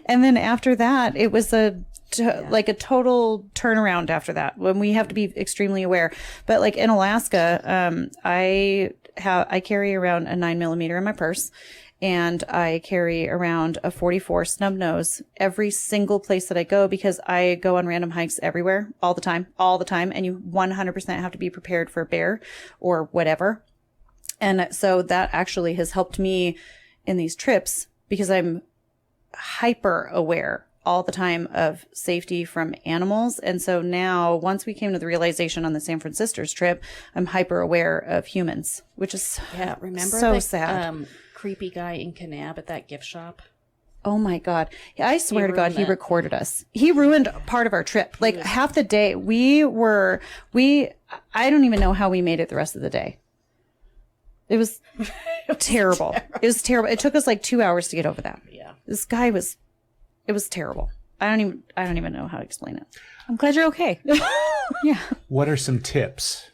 and then after that, it was like a total turnaround after that when we have to be extremely aware. But like in Alaska, I carry around a 9mm in my purse and I carry around a 44 snub nose every single place that I go because I go on random hikes everywhere all the time. And you 100% have to be prepared for a bear or whatever. And so that actually has helped me in these trips because I'm hyper aware all the time of safety from animals. And so now once we came to the realization on the San Francisco's trip, I'm hyper aware of humans, which is Yeah. Remember so the sad. creepy guy in Kanab at that gift shop? Oh my God. I swear to God, he ruined it. recorded us. He ruined part of our trip. Like half the day I don't even know how we made it the rest of the day. It was terrible. It was terrible. It took us like 2 hours to get over that. Yeah. This guy it was terrible. I don't even know how to explain it. I'm glad you're okay. Yeah. What are some tips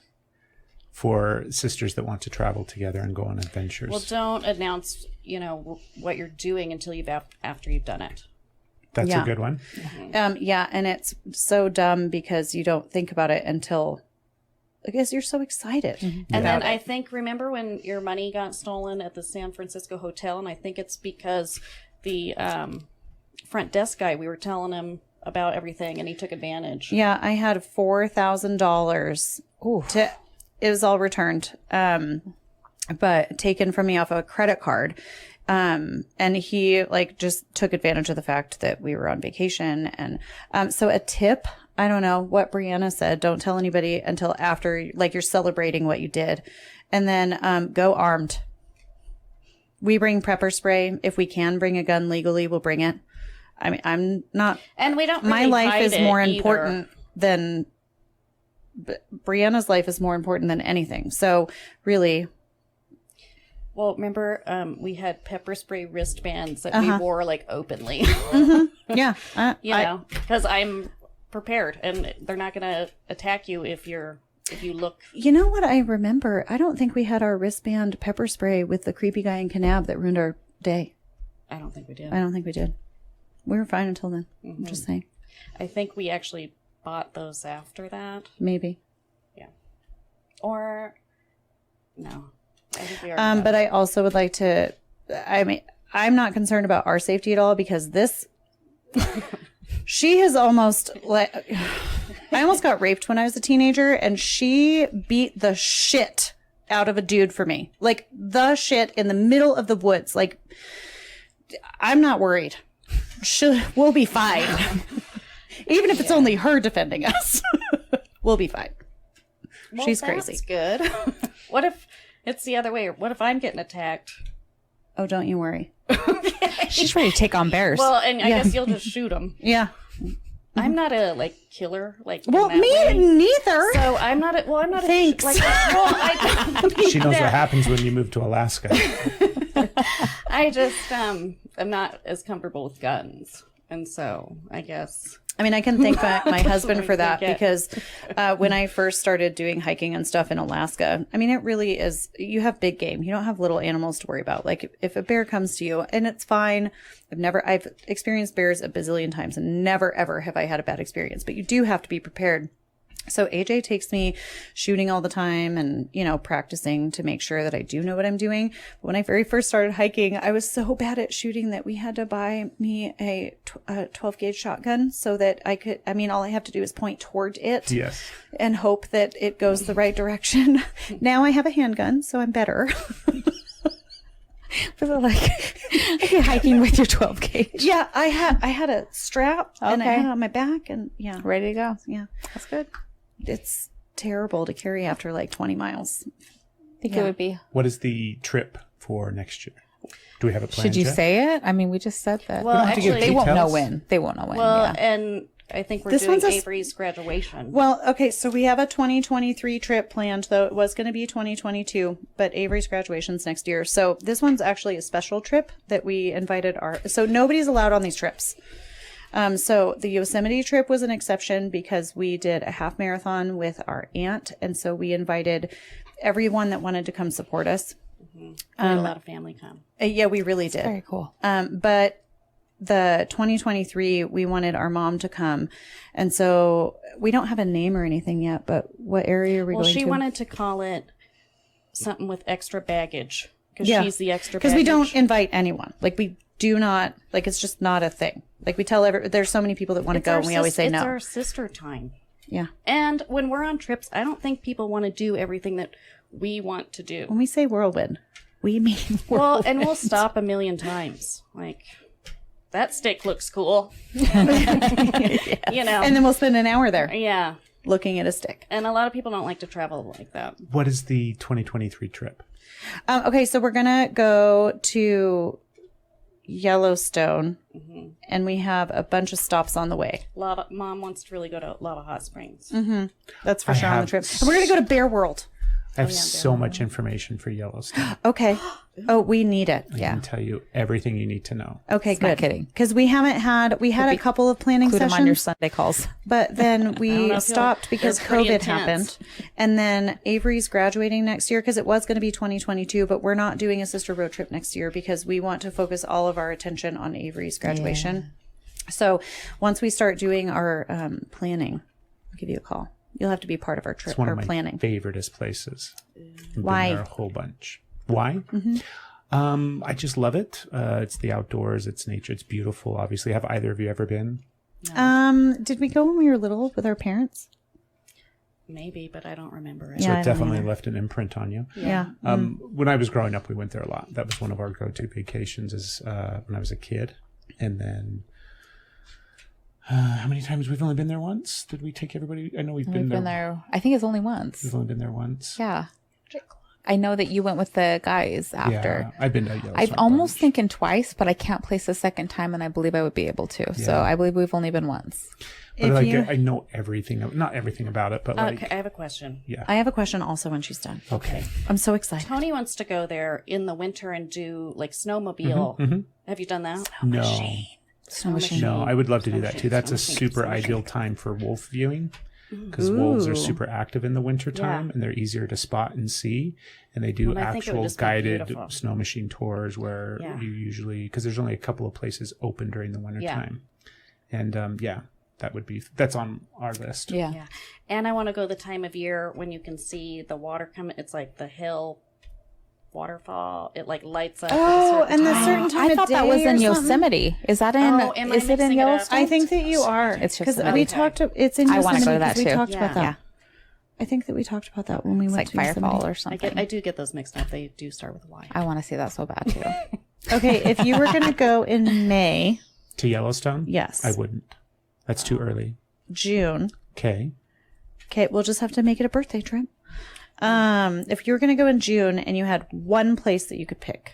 for sisters that want to travel together and go on adventures? Well, don't announce, what you're doing until after you've done it. That's Yeah. a good one. Yeah, and it's so dumb because you don't think about it until, I guess you're so excited. And then I think, remember when your money got stolen at the San Francisco hotel? And I think it's because the front desk guy, we were telling him about everything and he took advantage. Yeah, I had $4,000. It was all returned, but taken from me off of a credit card. And he just took advantage of the fact that we were on vacation. And so a tip, I don't know what Briana said, don't tell anybody until after you're celebrating what you did. And then go armed. We bring pepper spray. If we can bring a gun legally, we'll bring it. I mean, I'm not. And we don't really my life hide is it more either. important than. Brianna's life is more important than anything. So really. Well, remember, we had pepper spray wristbands that we wore openly. Yeah. Because I'm prepared and they're not going to attack you if you look. You know what I remember? I don't think we had our wristband pepper spray with the creepy guy in Kanab that ruined our day. I don't think we did. I don't think we did. We were fine until then. I'm just saying. I think we actually bought those after that. Maybe. Yeah. Or, no. I think we are. But I also would like to, I'm not concerned about our safety at all because she has almost I almost got raped when I was a teenager and she beat the shit out of a dude for me. The shit in the middle of the woods. I'm not worried. We'll be fine. Even if it's only her defending us. We'll be fine. Well, She's crazy. That's good. What if it's the other way? What if I'm getting attacked? Oh, don't you worry. She's ready to take on bears. Well, and I guess you'll just shoot them. Yeah. I'm not a killer. Well, in that me way. neither. So I'm not a. Well, I'm not. Thanks. She knows what happens when you move to Alaska. I just I'm not as comfortable with guns, and so I guess. I can thank my husband for that think it- because when I first started doing hiking and stuff in Alaska, it really is, you have big game. You don't have little animals to worry about. If a bear comes to you, and it's fine. I've experienced bears a bazillion times and never ever have I had a bad experience, but you do have to be prepared. So AJ takes me shooting all the time and, practicing to make sure that I do know what I'm doing. But when I very first started hiking, I was so bad at shooting that we had to buy me a 12 gauge shotgun so that I could, all I have to do is point toward it Yes. and hope that it goes the right direction. Now I have a handgun, so I'm better. hiking with your 12 gauge. Yeah, I had a strap and I Okay. had it on my back and yeah. Ready to go. Yeah. That's good. It's terrible to carry after 20 miles. I think it would be. What is the trip for next year? Do we have a plan? Should you yet? say it? we just said that. Well, don't have to give actually, they won't know details? when. They won't know when. well, yeah. and I think we're This doing one's a- Avery's graduation. Well, okay, so we have a 2023 trip planned, though it was going to be 2022, but Avery's graduation's next year. So this one's actually a special trip that we invited so nobody's allowed on these trips. So the Yosemite trip was an exception because we did a half marathon with our aunt. And so we invited everyone that wanted to come support us. We had a lot of family come. Yeah, we really did. Very cool. But the 2023, we wanted our mom to come. And so we don't have a name or anything yet, but what area are we Well, going to? she wanted to call it something with extra baggage because Yeah. she's the extra Because baggage. we don't invite anyone. We do not, it's just not a thing. We tell there's so many people that want to It's go our and we always say it's no. our sister time. Yeah. And when we're on trips, I don't think people want to do everything that we want to do. When we say whirlwind, we mean Well, whirlwind. and we'll stop a million times. That stick looks cool. And then we'll spend an hour there Yeah. looking at a stick. And a lot of people don't like to travel like that. What is the 2023 trip? Okay, so we're going to go to Yellowstone, and we have a bunch of stops on the way. Mom wants to really go to a lot of hot springs. That's for sure on the trip. And we're going to go to Bear World. I have so much information for Yellowstone. Okay. Oh, we need it. I can tell you everything you need to know. Okay, Not good. kidding. Because we had a couple of planning Include them sessions. on your Sunday calls. But then know we if stopped because they're pretty COVID intense. happened. And then Avery's graduating next year because it was going to be 2022, but we're not doing a sister road trip next year because we want to focus all of our attention on Avery's graduation. So once we start doing our planning, I'll give you a call. You'll have to be part of our trip, It's one our of my planning. favoriteest places. I've been Why? there a whole bunch. Why? I just love it. It's the outdoors. It's nature. It's beautiful. Obviously, have either of you ever been? Did we go when we were little with our parents? Maybe, but I don't remember it. So Yeah, I it don't definitely either. left an imprint on you. Yeah. When I was growing up, we went there a lot. That was one of our go-to vacations is when I was a kid. And then how many times? We've only been there once. Did we take everybody? I know we've We've been there. I think it's only once. We've only been there once. Yeah. I know that you went with the guys after. Yeah, I've been to Yellowstone. I've a almost bunch. thinking twice, but I can't place the second time, and I believe I would be able to. So I believe we've only been once. But like, I know everything. Not everything about it, but like, Okay, I have a question. yeah. I have a question also when she's done. Okay. I'm so excited. Tony wants to go there in the winter and do like snowmobile. Have you done that? No. Snow machine. No, I would love to do that too. That's a Snow machine, super snow machine. ideal time for wolf viewing because wolves are super active in the wintertime and they're easier to spot and see. And they do Well, I think it would actual just be guided beautiful. snow machine tours where you usually, because there's only a couple of places open during the wintertime. And that's on our list. Yeah. Yeah. And I want to go the time of year when you can see the water coming. It's like the hill waterfall. It like lights up. at a Oh, certain and the time. certain time I of thought that day was or in something? Yosemite. Is that in? Oh, am I is it in mixing it up? Yellowstone? I think that you are. It's because Yosemite. we Okay. talked. It's in I wanna Yosemite go to that 'cause we too. talked about that. Yeah. I think that we talked about that when we It's went like to Firefall Yosemite. or something. I do get those mixed up. They do start with Y. I want to see that so bad too. Okay, if you were going to go in May, To Yellowstone? yes, I wouldn't. That's too early. June. Okay. Okay, we'll just have to make it a birthday trip. If you were going to go in June and you had one place that you could pick,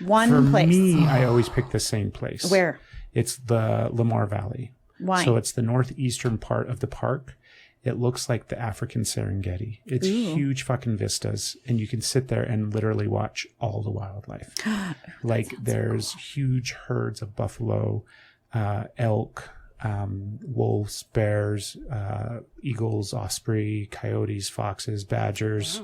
one For place, me, I always pick the same place. where? It's the Lamar Valley. Why? So it's the northeastern part of the park. It looks like the African Serengeti. It's huge fucking vistas, and you can sit there and literally watch all the wildlife. Like there's huge herds of buffalo, elk, wolves, bears, eagles, osprey, coyotes, foxes, badgers,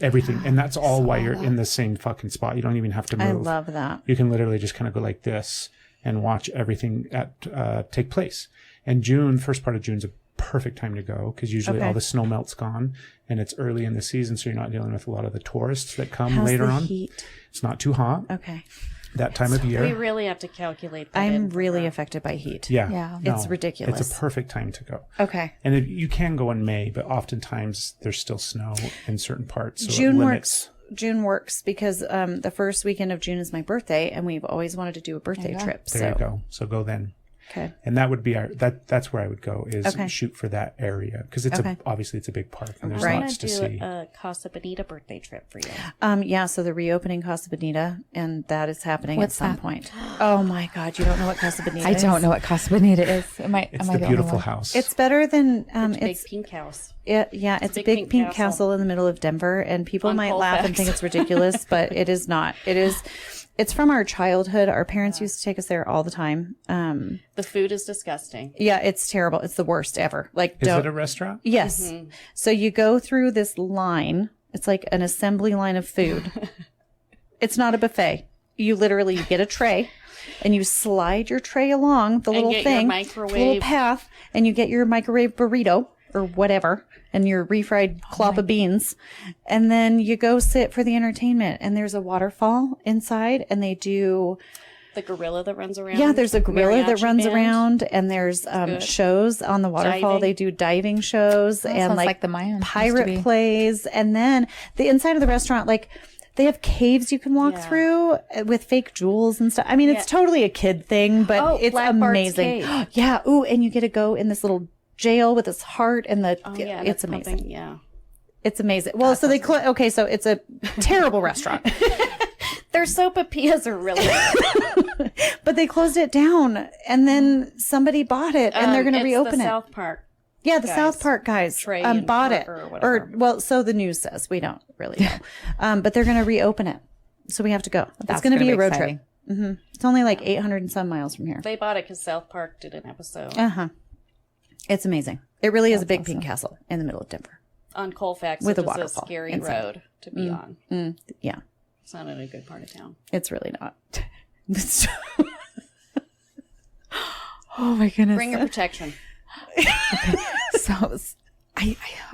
everything. And that's all while you're in the same fucking spot. You don't even have to move. I love that. You can literally just kind of go like this and watch everything take place. And June, first part of June's a perfect time to go because usually all the snow melt's gone and it's early in the season, so you're not dealing with a lot of the tourists that come How's later the on. heat? It's not too hot Okay. that time of We year. really have to calculate that. I'm in for really her. affected by heat. Yeah, Yeah. It's ridiculous. It's a perfect time to go. Okay. And you can go in May, but oftentimes there's still snow in certain parts. So June it works. limits. June works because the first weekend of June is my birthday, and we've always wanted to do a birthday trip. There you go. So go then. Okay. And that would be that's where I would go is Okay. shoot for that area because it's Okay. obviously it's a big park and there's I lots want to to see. do a Casa Bonita birthday trip for you. Yeah, so the reopening Casa Bonita, and that is happening What's at some that? point. Oh my God, you don't know what Casa Bonita I is? don't know what Casa Bonita is. Am I It's the the only beautiful one? house. It's better than Big it's pink house. it's a big pink castle in the middle of Denver, and people Fun might laugh and Colfax. think it's ridiculous, but it is not. It's from our childhood. Our parents used to take us there all the time. The food is disgusting. Yeah, it's terrible. It's the worst ever. Like, Is don't. it a restaurant? Yes. So you go through this line. It's like an assembly line of food. It's not a buffet. You get a tray and you slide your tray along the little get your thing, the microwave. little path, and you get your microwave burrito or whatever and your refried clop of beans. And then you go sit for the entertainment, and there's a waterfall inside, and they do The gorilla that runs around. yeah, there's a gorilla that Mariachi runs band. around, and there's shows on the waterfall. Diving. They do diving shows and sounds like, like the Mayans used to pirate be. plays. And then the inside of the restaurant, like they have caves you can walk through with fake jewels and stuff. I mean, it's totally a kid thing, but Oh, it's Black Bart's amazing. Cave. Yeah. Ooh, and you get to go in this little jail with this heart and the Oh, yeah, it's that's amazing. pumping, yeah. It's amazing. Well, so they okay, so it's a terrible restaurant. Their sopapillas are really good. But they closed it down, and then somebody bought it, and they're going to reopen the it. South Park. Yeah, the guys. South Park guys Trey and bought it. Parker or whatever. Well, so the news says. We don't really know. But they're going to reopen it. So we have to go. It's That's going to gonna be a be road exciting. trip. It's only like 800 and some miles from here. They bought it because South Park did an episode It's amazing. It really is a big pink castle in the middle of Denver. on Colfax. With With a a waterfall scary inside. road to be on. Yeah, It's not in a good part of town. it's really not. Oh my goodness. Bring your protection. So,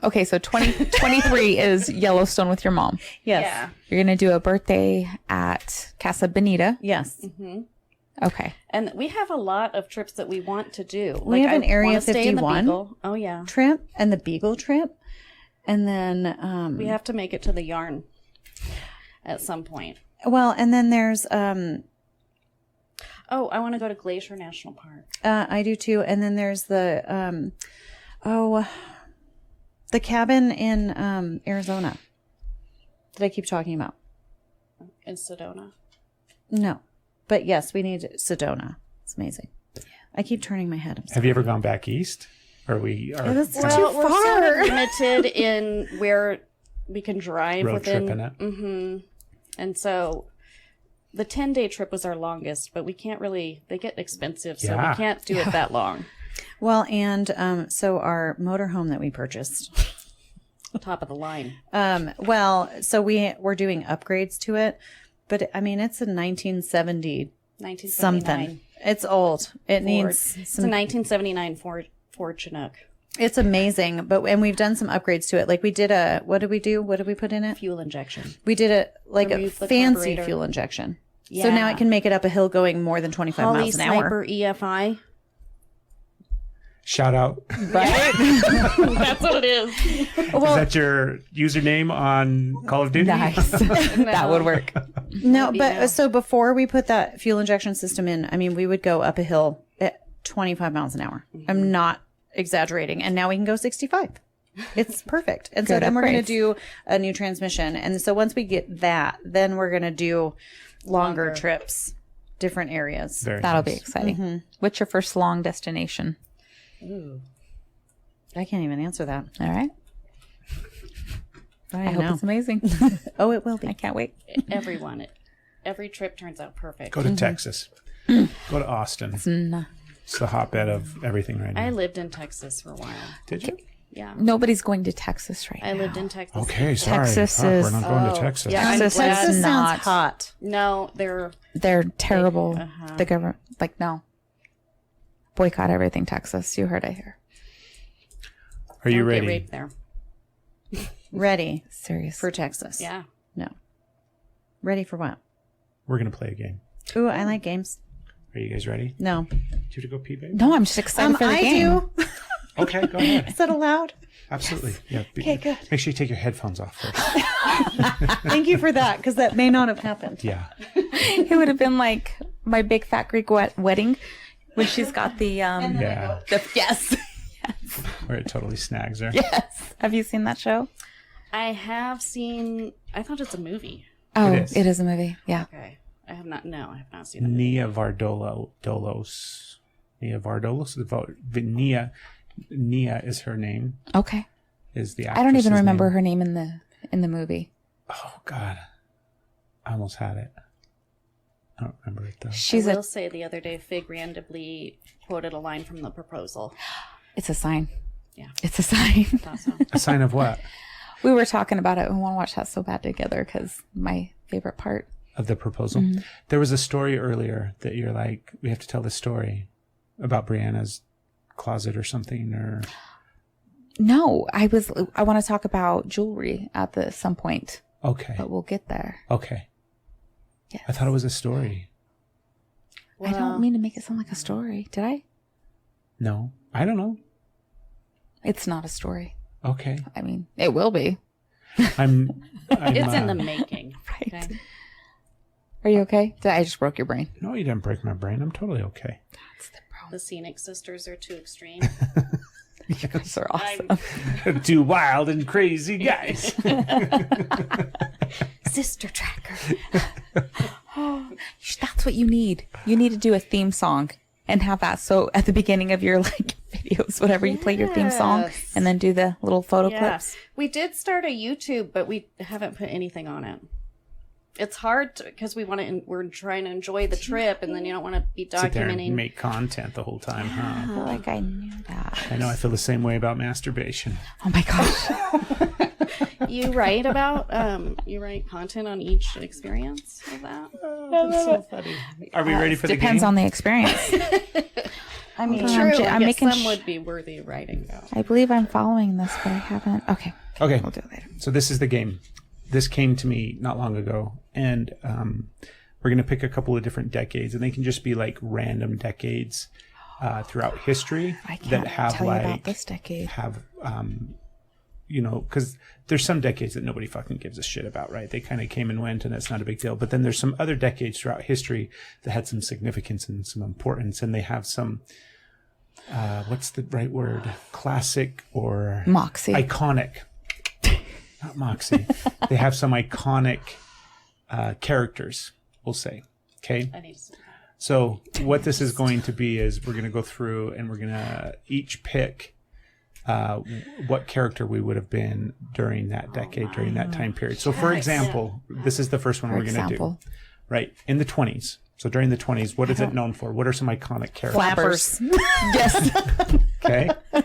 okay, so 2023 is Yellowstone with your mom. Yes. Yeah. You're going to do a birthday at Casa Bonita. Yes. Okay. And we have a lot of trips that we want to do. We have an Area wanna stay in the 51. Beagle. Oh, yeah. Trip and the Beagle trip. And then, We have to make it to the Yarn at some point. well, and then there's, Oh, I want to go to Glacier National Park. I do too. And then there's the, the cabin in, Arizona that I keep talking about. In Sedona. No, but yes, we need Sedona. It's amazing. I keep turning my head. I'm sorry. Have you ever gone back east? Or we are That's too Well, we're sort far. of limited in where we can drive road within. tripping it? Mm-hmm. And so the 10-day trip was our longest, but we can't really, they get expensive, so Yeah. we can't do it that long. Well, and so our motorhome that we purchased. Top of the line. Well, so we're doing upgrades to it, but I mean it's a 1970 1979 something. It's old. It Ford. needs It's a some. 1979 Ford Chinook. It's amazing, and we've done some upgrades to it. Like we did what did we do? What did we put in it? Fuel injection. We did a Remove the fancy carburetor. fuel injection. So now Yeah. it can make it up a hill going more than 25 Holly miles an hour. Sniper EFI. Shout out. That's what it is. Is that your username on Call of Duty? Nice. That would work. No, Maybe but no. so before we put that fuel injection system in, I mean, we would go up a hill at 25 miles an hour. I'm not exaggerating. And now we can go 65. It's perfect. And so Good then we're going to upgrades. do a new transmission. And so once we get that, then we're going to do longer trips, different areas. Very That'll nice. be exciting. What's your first long destination? I can't even answer that. All right. I I hope know. it's amazing. Oh, it will be. I can't wait. Every trip turns out perfect. Go to Texas. Go to Austin. Mm, It's the hotbed of everything right I now. lived in Texas for a while. Did you? Yeah. Nobody's going to Texas right I now. lived in Texas. Okay, sorry. Texas Fuck, is- we're not going to Oh, Texas. yeah. I'm Texas glad- is Texas not. sounds hot. No, They're terrible. Uh-huh. The government, like, no. Boycott everything, Texas. You heard it here. Are you don't get ready? raped there. Ready Serious. for Texas. Yeah. No. Ready for what? We're going to play a game. Ooh, I like games. Are you guys ready? No. Do you have to go pee, babe? No, I'm just excited for the I game. do. Okay, go ahead. Is that allowed? Absolutely. Yeah. Okay, good. Make sure you take your headphones off first. Thank you for that, because that may not have happened. Yeah. It would have been like my big fat Greek wedding when she's got the Yeah. yes. Where it totally snags her. Yes. Have you seen that show? I have seen, I thought it's a movie. Oh, is. it is a movie. Yeah. Okay. I have not seen it. Nia Vardolos. Nia Vardolos? Nia is her name. Okay. Is the I don't even actress's remember name. her name in the movie. Oh, God. I almost had it. I don't remember it, though. She's I will say the other day, Fig randomly quoted a line from The Proposal. It's a sign. Yeah. It's a sign. Thought so. A sign of what? We were talking about it. We want to watch that so bad together because my favorite part. Of the proposal. There was a story earlier that you're like, we have to tell the story about Brianna's closet or something, or No, I want to talk about jewelry at some point, okay, but we'll get there. okay. Yes. I thought it was a story. I don't mean to make it sound like a story. Did I? No, I don't know. It's not a story. Okay, I mean, it will be. I'm It's in the making. Right. Okay. Are you okay? I just broke your brain. No, you didn't break my brain. I'm totally okay. The Scenic Sisters are too extreme. Those are awesome. Two wild and crazy guys. Sister Tracker. That's what you need. You need to do a theme song and have that. So at the beginning of your like videos, whatever, you play your theme song Yes. and then do the little photo Yeah. clips. We did start a YouTube, but we haven't put anything on it. It's hard because we're trying to enjoy the trip, and then you don't want to be Sit there documenting. and make content the whole time, huh? I feel like I knew that. I know. I feel the same way about masturbation. Oh my gosh. You write content on each experience of that. That's so funny. Are we ready for the game? Depends on the experience. I mean, True. I'm making some would be worthy of writing though. I believe I'm following this, but I haven't. Okay. Okay. We'll do it later. So this is the game. This came to me not long ago, and we're going to pick a couple of different decades, and they can just be like random decades throughout history I can't that have tell you about like this decade. have you know, because there's some decades that nobody fucking gives a shit about, right? They kind of came and went, and it's not a big deal. But then there's some other decades throughout history that had some significance and some importance, and they have some what's the right word? Classic or Moxie. iconic. Not moxie. They have some iconic characters, we'll say. Okay. I need to see that. So what this is going to be is we're going to go through and we're going to each pick what character we would have been during that decade, during that time period. So for example, this is the first one we're going to do. Right. In the 20s. So during the 20s, what is it known for? What are some iconic characters? Flappers. Yes. Okay. I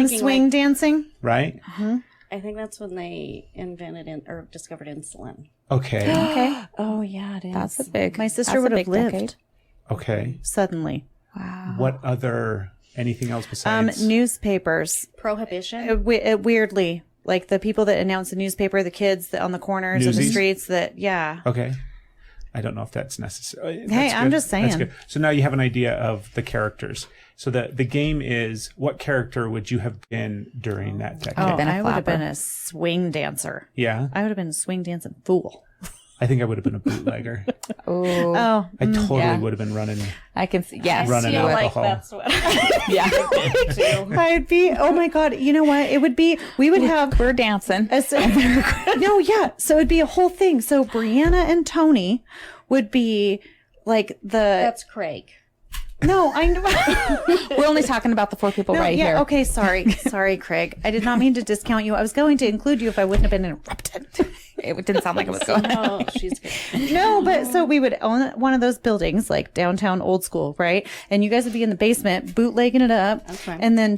was thinking, Swing like, dancing. Right. I think that's when they invented or discovered insulin. Okay. Okay. Oh yeah, it is. That's a big. My sister that's a would have big lived decade. Okay. suddenly. Wow. What other, anything else besides? Newspapers. Prohibition. Weirdly, like the people that announce the newspaper, the kids that on the corners of the Newsies? streets that, yeah. Okay. I don't know if that's necessary. Hey, I'm just saying. That's good. So now you have an idea of the characters. So the game is, what character would you have been during that decade? Oh, been a I would have flapper. been a swing dancer. Yeah. I would have been a swing dancing fool. I think I would have been a bootlegger. Oh, Oh, I totally yeah. would have been running. I can see. Yes. Running feel like alcohol. that's what Yeah. I'd be, oh my God. You know what? It would be, we would have, We're dancing. no, yeah. So it'd be a whole thing. So Briana and Tony would be like That's Craig. no, I know. We're only talking about the four people No, right yeah, here. okay, sorry, Craig. I did not mean to discount you. I was going to include you if I wouldn't have been interrupted. It didn't sound like it was going. Oh, she's good. No, but so we would own one of those buildings, like downtown old school, right? And you guys would be in the basement bootlegging it up. Okay. And then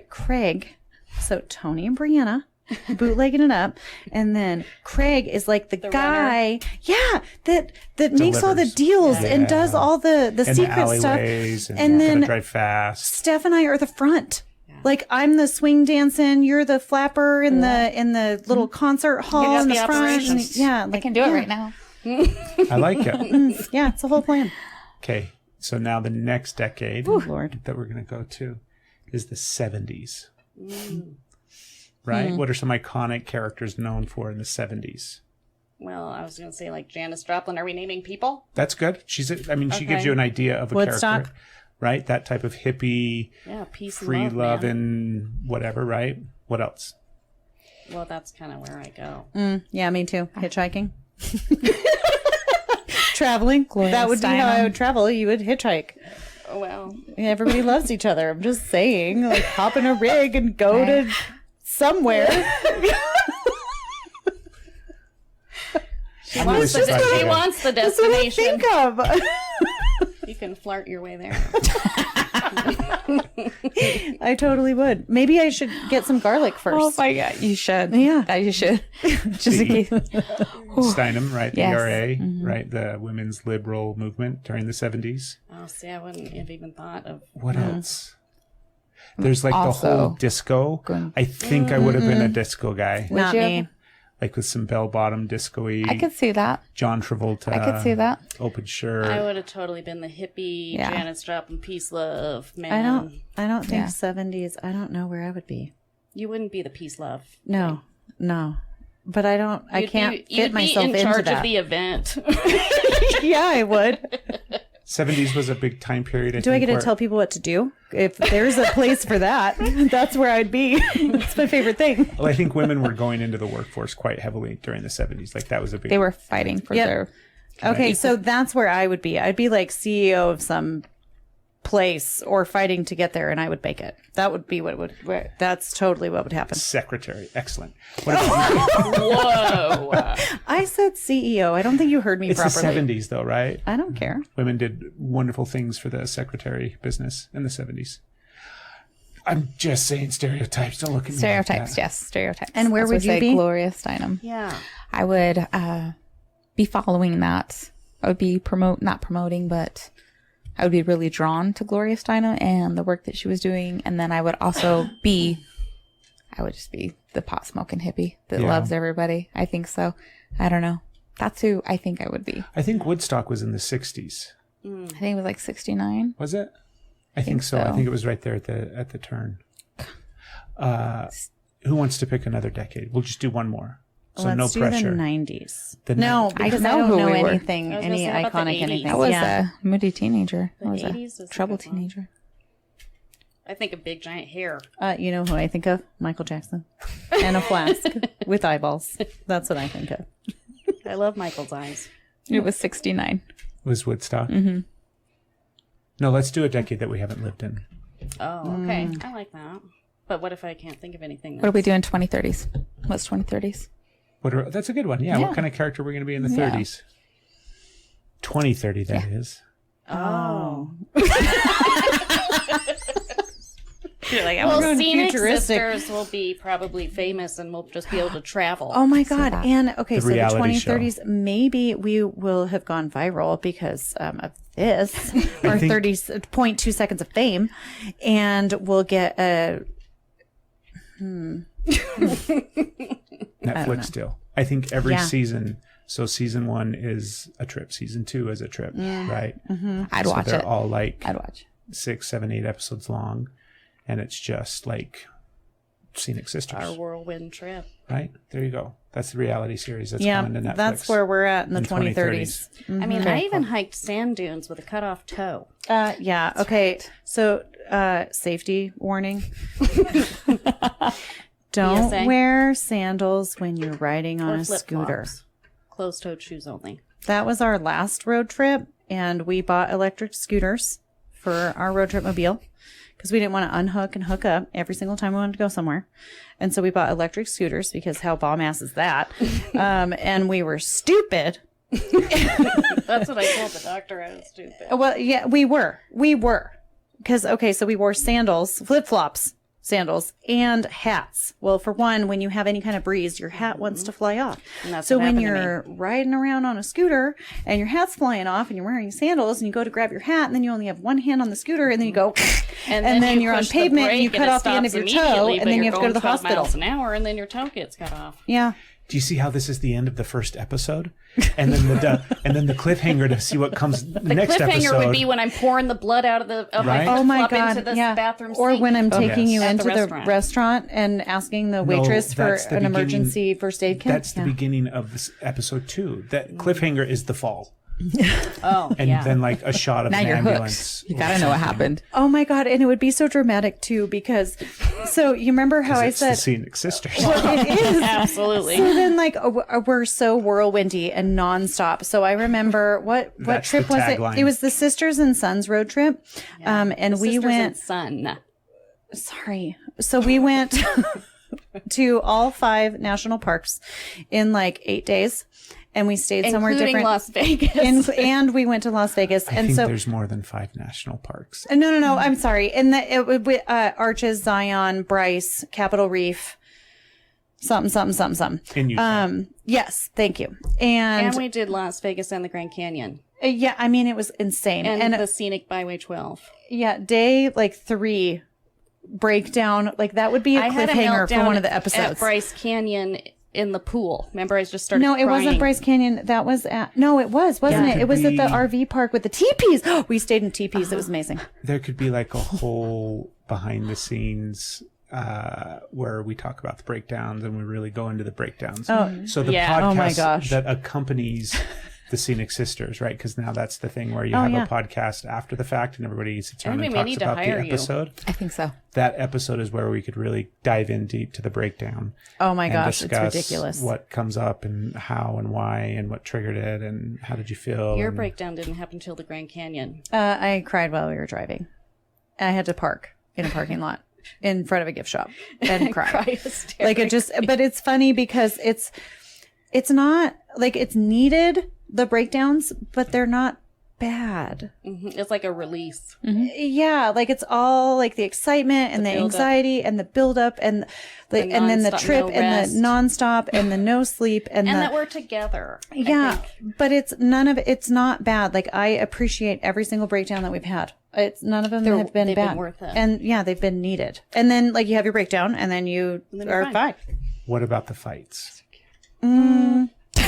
Craig. So Tony and Brianna bootlegging it up. And then Craig is like the guy, that makes all the Delivers. deals and Yeah. does all the In the secret stuff. alleyways and, And gotta then drive fast. Steph and I are the front. Like I'm the swing dancing, you're the flapper in the little concert hall got in the the front. operations. Yeah, I like can do it right now. I like it. Yeah, it's a whole plan. Okay. So now the next decade Lord. that we're going to go to is the 70s. Right? What are some iconic characters known for in the 70s? Well, I was going to say like Janis Joplin. Are we naming people? That's good. She gives Okay. you an idea of a Woodstock. character. Right? That type of hippie, Yeah, peace free and love man. and whatever, right? What else? Well, that's kind of where I go. Yeah, me too. Hitchhiking. Traveling. Gloria That would be how I Steinem. would travel. You would hitchhike. Oh, well. Everybody loves each other. I'm just saying. Like hop in a rig and go to somewhere. She wants the That's what I destination. think of. You can flirt your way there. I totally would. Maybe I should get some garlic first. Oh my God, you should. Yeah. You should. Just in case. Steinem, right? The Yes. ERA, right? The women's liberal movement during the 70s. Oh, see, I wouldn't have even thought of. What else? There's like the Also, whole disco. going- I think I would have been a disco guy, Not you? me. like with some bell-bottom disco-y. I could see that. John Travolta. I could see that. Open shirt. I would have totally been the hippie, Yeah. Janis Joplin, peace, love, man. I don't think Yeah. 70s. I don't know where I would be. You wouldn't be the peace, love. No. But I don't. I You'd can't be, fit you'd myself be in into charge that. of the event. Yeah, I would. 70s was a big time period. Do I get to tell people what to do? If there's a place for that, that's where I'd be. It's my favorite thing. Well, I think women were going into the workforce quite heavily during the 70s. Like that was a big. They were fighting for their. Okay, so that's where I would be. I'd be like CEO of some place or fighting to get there, and I would make it. That would be that's totally what would happen. Secretary. Excellent. What about Whoa. I said CEO. I don't think you heard me it's properly. the 70s, though, right? I don't care. Women did wonderful things for the secretary business in the 70s. I'm just saying stereotypes. Don't look at me. Stereotypes, like that. yes, stereotypes. And where That's would what you say be? Gloria Steinem. Yeah. I would be following that. I would be not promoting, but I would be really drawn to Gloria Steinem and the work that she was doing. And then I would also I would just be the pot smoking hippie that loves everybody. I think so. I don't know. That's who I think I would be. I think Woodstock was in the 60s. I think it was like 69. Was it? I think so. I think it was right there at the turn. Who wants to pick another decade? We'll just do one more. So Let's no do pressure. the 90s. The No, ni- because I know don't who know we were. anything, I was gonna any say, how about the iconic 80s? anything. I was Yeah. a moody teenager. I was 80s a was a troubled good one. teenager. I think of big giant hair. You know who I think of? Michael Jackson. And a flask with eyeballs. That's what I think of. I love Michael's eyes. It was 69. was Woodstock. Mm-hmm. No, let's do a decade that we haven't lived in. Oh, okay. I like that. But what if I can't think of anything? What do we do in 2030s? What's 2030s? That's a good one. Yeah. What kind of character are we going to be in the 30s? 2030, that is. Oh. You're like, Well, going Scenic futuristic. Sisters will be probably famous and we'll just be able to travel. Oh my God. And okay, The so the reality 2030s, maybe we will have gone viral because of this, or think- 30.2 seconds of fame. And we'll get a. Netflix deal. I think every Yeah. season. So season 1 is a trip. Season 2 is a trip, right? I'd So watch they're it. all like I'd watch. 6, 7, 8 episodes long. And it's just like Scenic Sisters, Our whirlwind trip. right? There you go. That's the reality series that's Yeah, coming to Netflix. that's where we're at in the 2030s. I mean, I even hiked sand dunes with a cut off toe. Yeah. Okay. So, safety warning. Don't PSA. wear sandals when you're riding on Or a flip scooter. flops. Closed toed shoes only. That was our last road trip, and we bought electric scooters for our road trip mobile because we didn't want to unhook and hook up every single time we wanted to go somewhere. And so we bought electric scooters because how bomb ass is that? And we were stupid. That's what I told the doctor. I was stupid. Well, yeah, we were. Because, okay, so we wore sandals, flip-flops, sandals, and hats. Well, for one, when you have any kind of breeze, your hat wants to fly off. And that's So what when happened to you're riding around on a scooter and your hat's flying off and you're wearing sandals and you go to grab your hat and then you only have one hand on the scooter and then you go and then you you're on push the pavement and you brake cut it off the end of stops your toe immediately, and but then you you're have to go to the going 12 hospital. miles an hour and then your toe gets cut off. Yeah. Do you see how this is the end of the first episode, and then the cliffhanger to see what comes The next cliffhanger episode? would be when I'm pouring the blood out of Right? my Oh my flip-flop God. into the Yeah. bathroom Or sink. when I'm taking yes. you At into the the restaurant. restaurant and asking the waitress for that's the an beginning- emergency first aid kit. That's the beginning of this episode 2. That cliffhanger is the fall, Oh, and yeah. then like a shot of Now an you're ambulance. hooked. You gotta know what happened. Oh my God. And it would be so dramatic too, because so you remember how I It's the said Scenic Sisters. it is. Absolutely. So then like we're so whirlwindy and nonstop. So I remember what That's trip the was it? tagline. It was the Sisters and Sons road trip. And we Sisters went and son. sorry. So we went to all 5 national parks in like 8 days. And we stayed somewhere Including different. Las Vegas. And we went to Las Vegas. I and think so there's more than 5 national parks. no, I'm sorry. And Arches, Zion, Bryce, Capitol Reef, something. In Utah. Yes, thank you. and we did Las Vegas and the Grand Canyon. Yeah, I mean, it was insane. And the Scenic Byway 12. Yeah, day like 3 breakdown, like that would be a I had a cliffhanger for meltdown one of the at episodes. Bryce Canyon in the pool. Remember, I just started No, it wasn't crying. Bryce Canyon. That was at, no, it wasn't Yeah. it? It was at the Could be- RV park with the teepees. We stayed in teepees. It was amazing. There could be like a whole behind the scenes where we talk about the breakdowns and we really go into the breakdowns. So the Yeah. podcast Oh my gosh. that accompanies the Scenic Sisters, right? Because now that's the thing where you have a podcast after the fact and everybody sits around and talks about the episode. I think so. That episode is where we could really dive in deep to the breakdown. Oh my gosh, it's discuss ridiculous. What comes up and how and why and what triggered it and how did you feel? Your breakdown didn't happen until the Grand Canyon. I cried while we were driving. I had to park in a parking lot in front of a gift shop and cry. Like it just, but it's funny because it's not like it's needed, the breakdowns, but they're not bad. It's like a release. Yeah, like it's all like the excitement and the anxiety and the buildup and and then the trip and the nonstop and the no sleep and that we're together. Yeah, but it's not bad. Like I appreciate every single breakdown that we've had. It's none of them have been they've bad. been worth it. And yeah, they've been needed. And then like you have your breakdown and then you are fine. What about the fights?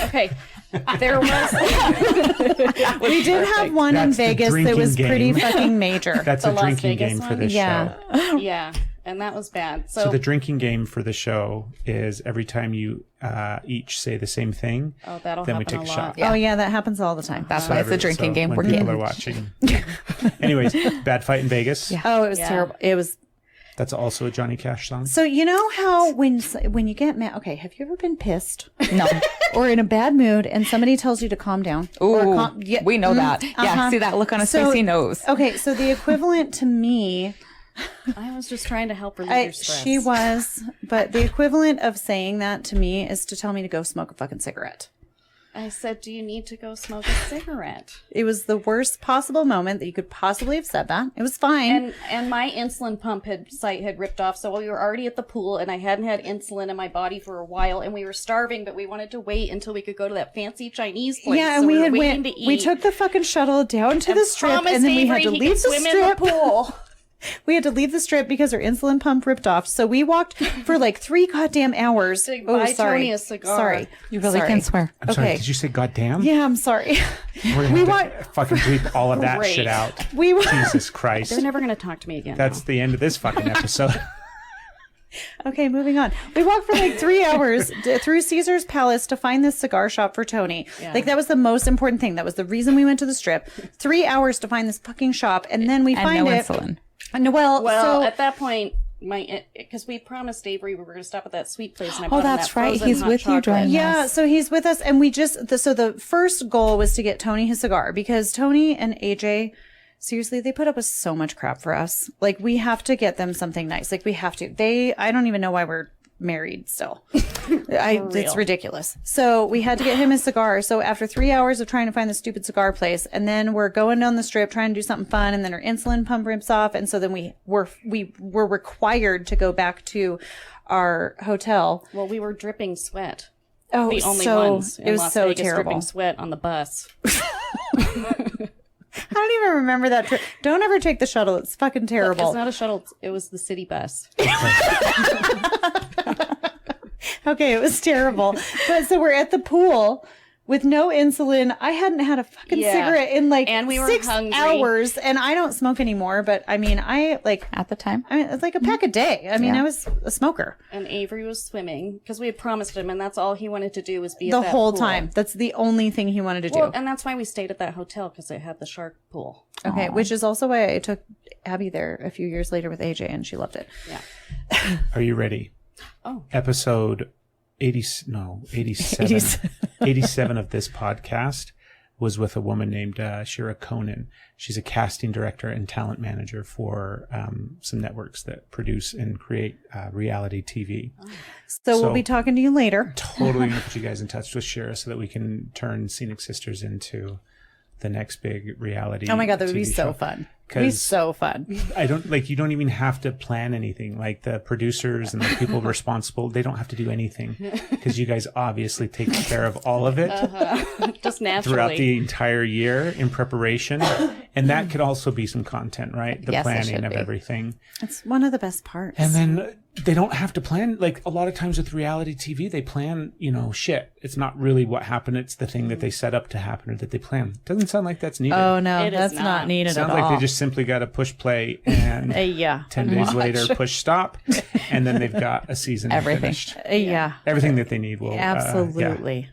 Okay, there was. We did have one in Vegas that was pretty fucking major. That's a Las drinking Vegas game for one? this show. Yeah, and that was bad. So the drinking game for the show is every time you each say the same thing, that'll then we happen take a a lot. shot. Oh yeah, that happens all the time. That's why it's a drinking game. When We're people getting. are watching. Anyways, bad fight in Vegas. Yeah. Oh, it was terrible. It was. That's also a Johnny Cash song. So you know how when you get mad, okay, have you ever been pissed? No. Or in a bad mood and somebody tells you to calm down? Ooh, we know that. Yeah, see that look on his face, he knows. Okay, so the equivalent to me, I was just trying to help relieve your stress. she was, but the equivalent of saying that to me is to tell me to go smoke a fucking cigarette. I said, do you need to go smoke a cigarette? It was the worst possible moment that you could possibly have said that. It was fine. And my insulin pump site had ripped off, so we were already at the pool, and I hadn't had insulin in my body for a while, and we were starving, but we wanted to wait until we could go to that fancy Chinese place. Yeah, and so we were had waiting to eat. we took the fucking shuttle down to the strip, and then we had to leave the strip. Pool. We had to leave the strip because our insulin pump ripped off. So we walked for like 3 goddamn hours. To buy Tony a cigar. Sorry. You really can swear. I'm sorry, did you say goddamn? Yeah, I'm sorry. We're gonna have to fucking bleep all of that Great. shit out. Jesus Christ. They're never going to talk to me again. That's the end of this fucking episode. Okay, moving on. We walked for like 3 hours through Caesar's Palace to find this cigar shop for Tony. Yeah. Like that was the most important thing. That was the reason we went to the strip. 3 hours to find this fucking shop, and then we find no it. insulin. And well, so at that point, because we promised Avery we were going to stop at that sweet place, and I Oh, bought him that's that right. frozen He's hot with you chocolate. during yeah, so he's with us, and we just so the first goal was to get Tony his cigar because Tony and AJ. Seriously, they put up with so much crap for us. Like, we have to get them something nice. Like, we have to. I don't even know why we're married still. It's ridiculous. So we had to get him his cigar. So after 3 hours of trying to find the stupid cigar place, and then we're going down the strip trying to do something fun, and then our insulin pump rips off, and so then we were required to go back to our hotel. Well, we were dripping sweat. Oh, The only so ones in it was Las so Vegas terrible. dripping sweat on the bus. I don't even remember that trip. Don't ever take the shuttle. It's fucking terrible. It's not a shuttle. It was the city bus. Okay, it was terrible. But so we're at the pool with no insulin. I hadn't had a fucking cigarette in like And we were 6 hungry. hours, and I don't smoke anymore. But I mean, At the time. it's like a pack a day. I mean, I was a smoker And Avery was swimming because we had promised him, and that's all he wanted to do was be the at that whole pool. time. That's the only thing he wanted to do. Well, and that's why we stayed at that hotel because it had the shark pool. Okay, which is also why I took Abby there a few years later with AJ, and she loved it. Yeah. Are you ready? Oh. Episode 87. 87 of this podcast was with a woman named Shira Conan. She's a casting director and talent manager for some networks that produce and create reality TV. So we'll be talking to you later. Totally going to put you guys in touch with Shira so that we can turn Scenic Sisters into the next big reality. Oh my God, that would be TV so show. fun. It'd be so fun. You don't even have to plan anything. Like the producers and the people responsible, they don't have to do anything because you guys obviously take care of all of it Just naturally. throughout the entire year in preparation. And that could also be some content, right? The Yes, it planning should of be. everything. It's one of the best parts. And then they don't have to plan. Like a lot of times with reality TV, they plan, shit. It's not really what happened. It's the thing that they set up to happen or that they plan. Doesn't sound like that's needed. Oh no, It is that's not. not needed Sounds at like all. they just simply got to push play and yeah. 10 days later push stop, and then they've got a season Everything. finished. Yeah. Everything that they need will Absolutely.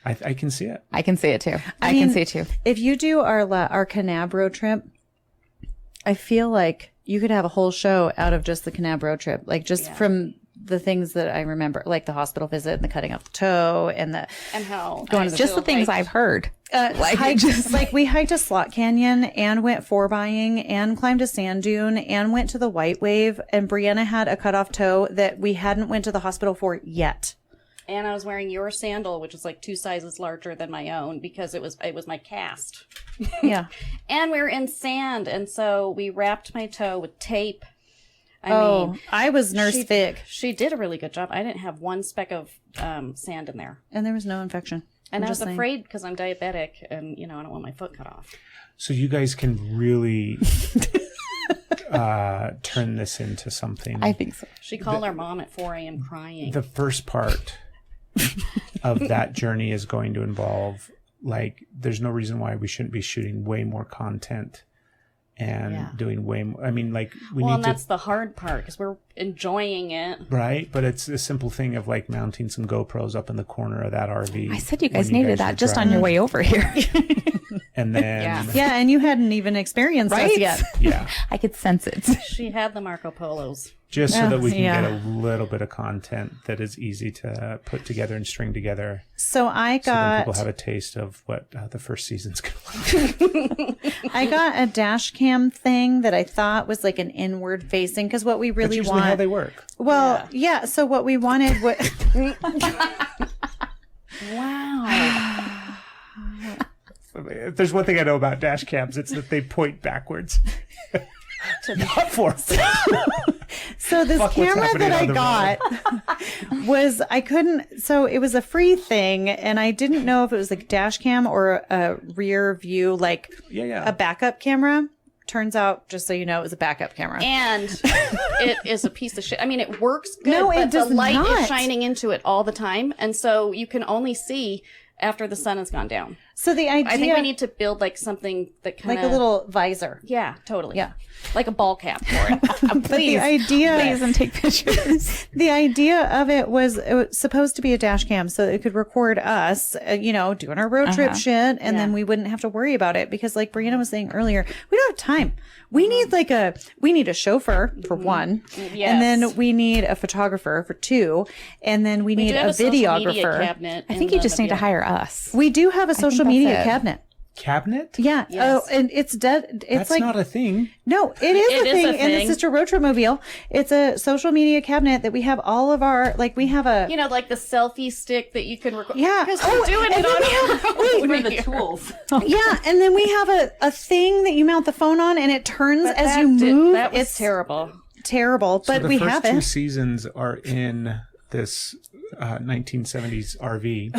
I can see it. I can see it too. I mean, can see it too. If you do our Kanab road trip, I feel like you could have a whole show out of just the Kanab road trip, like just from the things that I remember, like the hospital visit and the cutting off the toe and how going to Just the things I've heard. we hiked a slot canyon and went 4-bying and climbed a sand dune and went to the White Wave, and Briana had a cut off toe that we hadn't went to the hospital for yet. And I was wearing your sandal, which was like 2 sizes larger than my own because it was my cast. Yeah. And we were in sand, and so we wrapped my toe with tape. I mean, I was Nurse Fig. She did a really good job. I didn't have one speck of sand in there. And there was no infection. And I was afraid because I'm diabetic and, I don't want my foot cut off. So you guys can really turn this into something. I think so. She called our mom at 4 a.m. crying. The first part of that journey is going to involve, like, there's no reason why we shouldn't be shooting way more content and doing way more. I mean, like, and that's the hard part because we're enjoying it. Right? But it's a simple thing of, like, mounting some GoPros up in the corner of that RV. I said you guys needed that just on your way over here. And then... Yeah, and you hadn't even experienced us yet. Yeah. I could sense it. She had the Marco Polos. Just so that we can get a little bit of content that is easy to put together and string together. So I So then got... people have a taste of what the first season's going to look. I got a dash cam thing that I thought was like an inward facing, because what we That's really usually want... how they work. Well, so what we wanted was... Wow. If there's one thing I know about dash cams, it's that they point backwards. Not forward. So this Fuck what's camera happening that I on the got was, I couldn't, so it was a free thing, and I didn't know if it was like dash cam or a rear view, like a backup camera. Turns out, just so you know, it was a backup camera. And it is a piece of shit. I mean, it works good, No, it but does the light not. is shining into it all the time. And so you can only see after the sun has gone down. So the idea... I think we need to build like something that kind of... like a little visor. Yeah, totally. Yeah. Like a ball cap for it. Please. The idea... Please, and take pictures. The idea of it was supposed to be a dash cam so it could record us, doing our road trip shit, and then we wouldn't have to worry about it, because like Briana was saying earlier, we don't have time. We need we need a chauffeur for one, and then we need a photographer for two, and then we need a videographer. I think you just need to hire us. We do have a social media cabinet. Cabinet? Yeah. Yes. Oh, and it's dead. It's That's not a thing. No, it is It a is thing a in the thing. Sister Road Trip Mobile. It's a social media cabinet that we have all of our, like, we have a... like the selfie stick that you can record. Yeah. Because we're doing and it then on we have, the tools. yeah, and then we have a thing that you mount the phone on, and it turns as you move. That was it's terrible. terrible, but So we the first have two it. seasons are in this 1970s RV.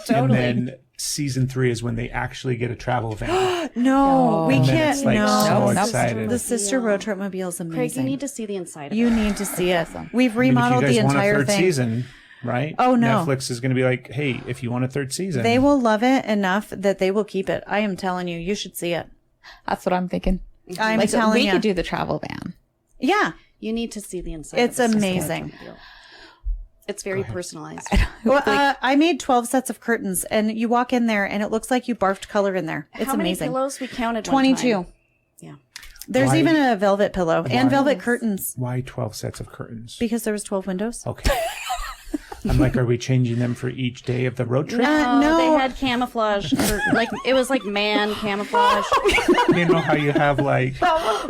Totally. And then season 3 is when they actually get a travel van. No, we And then can't. it's like so no, excited. the Sister Road Trip Mobile is Craig, amazing. you need to see the inside of it. You need to see it. We've I mean, remodeled if you the guys want a entire third thing. season, right? Oh, no. Netflix is going to be like, hey, if you want a third season. They will love it enough that they will keep it. I am telling you, you should see it. That's what I'm thinking. I'm Like, telling we you. could do the travel van. Yeah, You need to see the inside. it's of the Sister amazing. Road Trip. It's very personalized. Well, I made 12 sets of curtains, and you walk in there, and it looks like you barfed color in there. It's How many amazing. pillows we counted? 22. One time? Yeah. There's Why- even a velvet pillow and velvet curtains, Why 12 sets of curtains? because there was 12 windows. Okay. I'm like, are we changing them for each day of the road trip? No. They had camouflage. Like it was like man camouflage. You know how you have like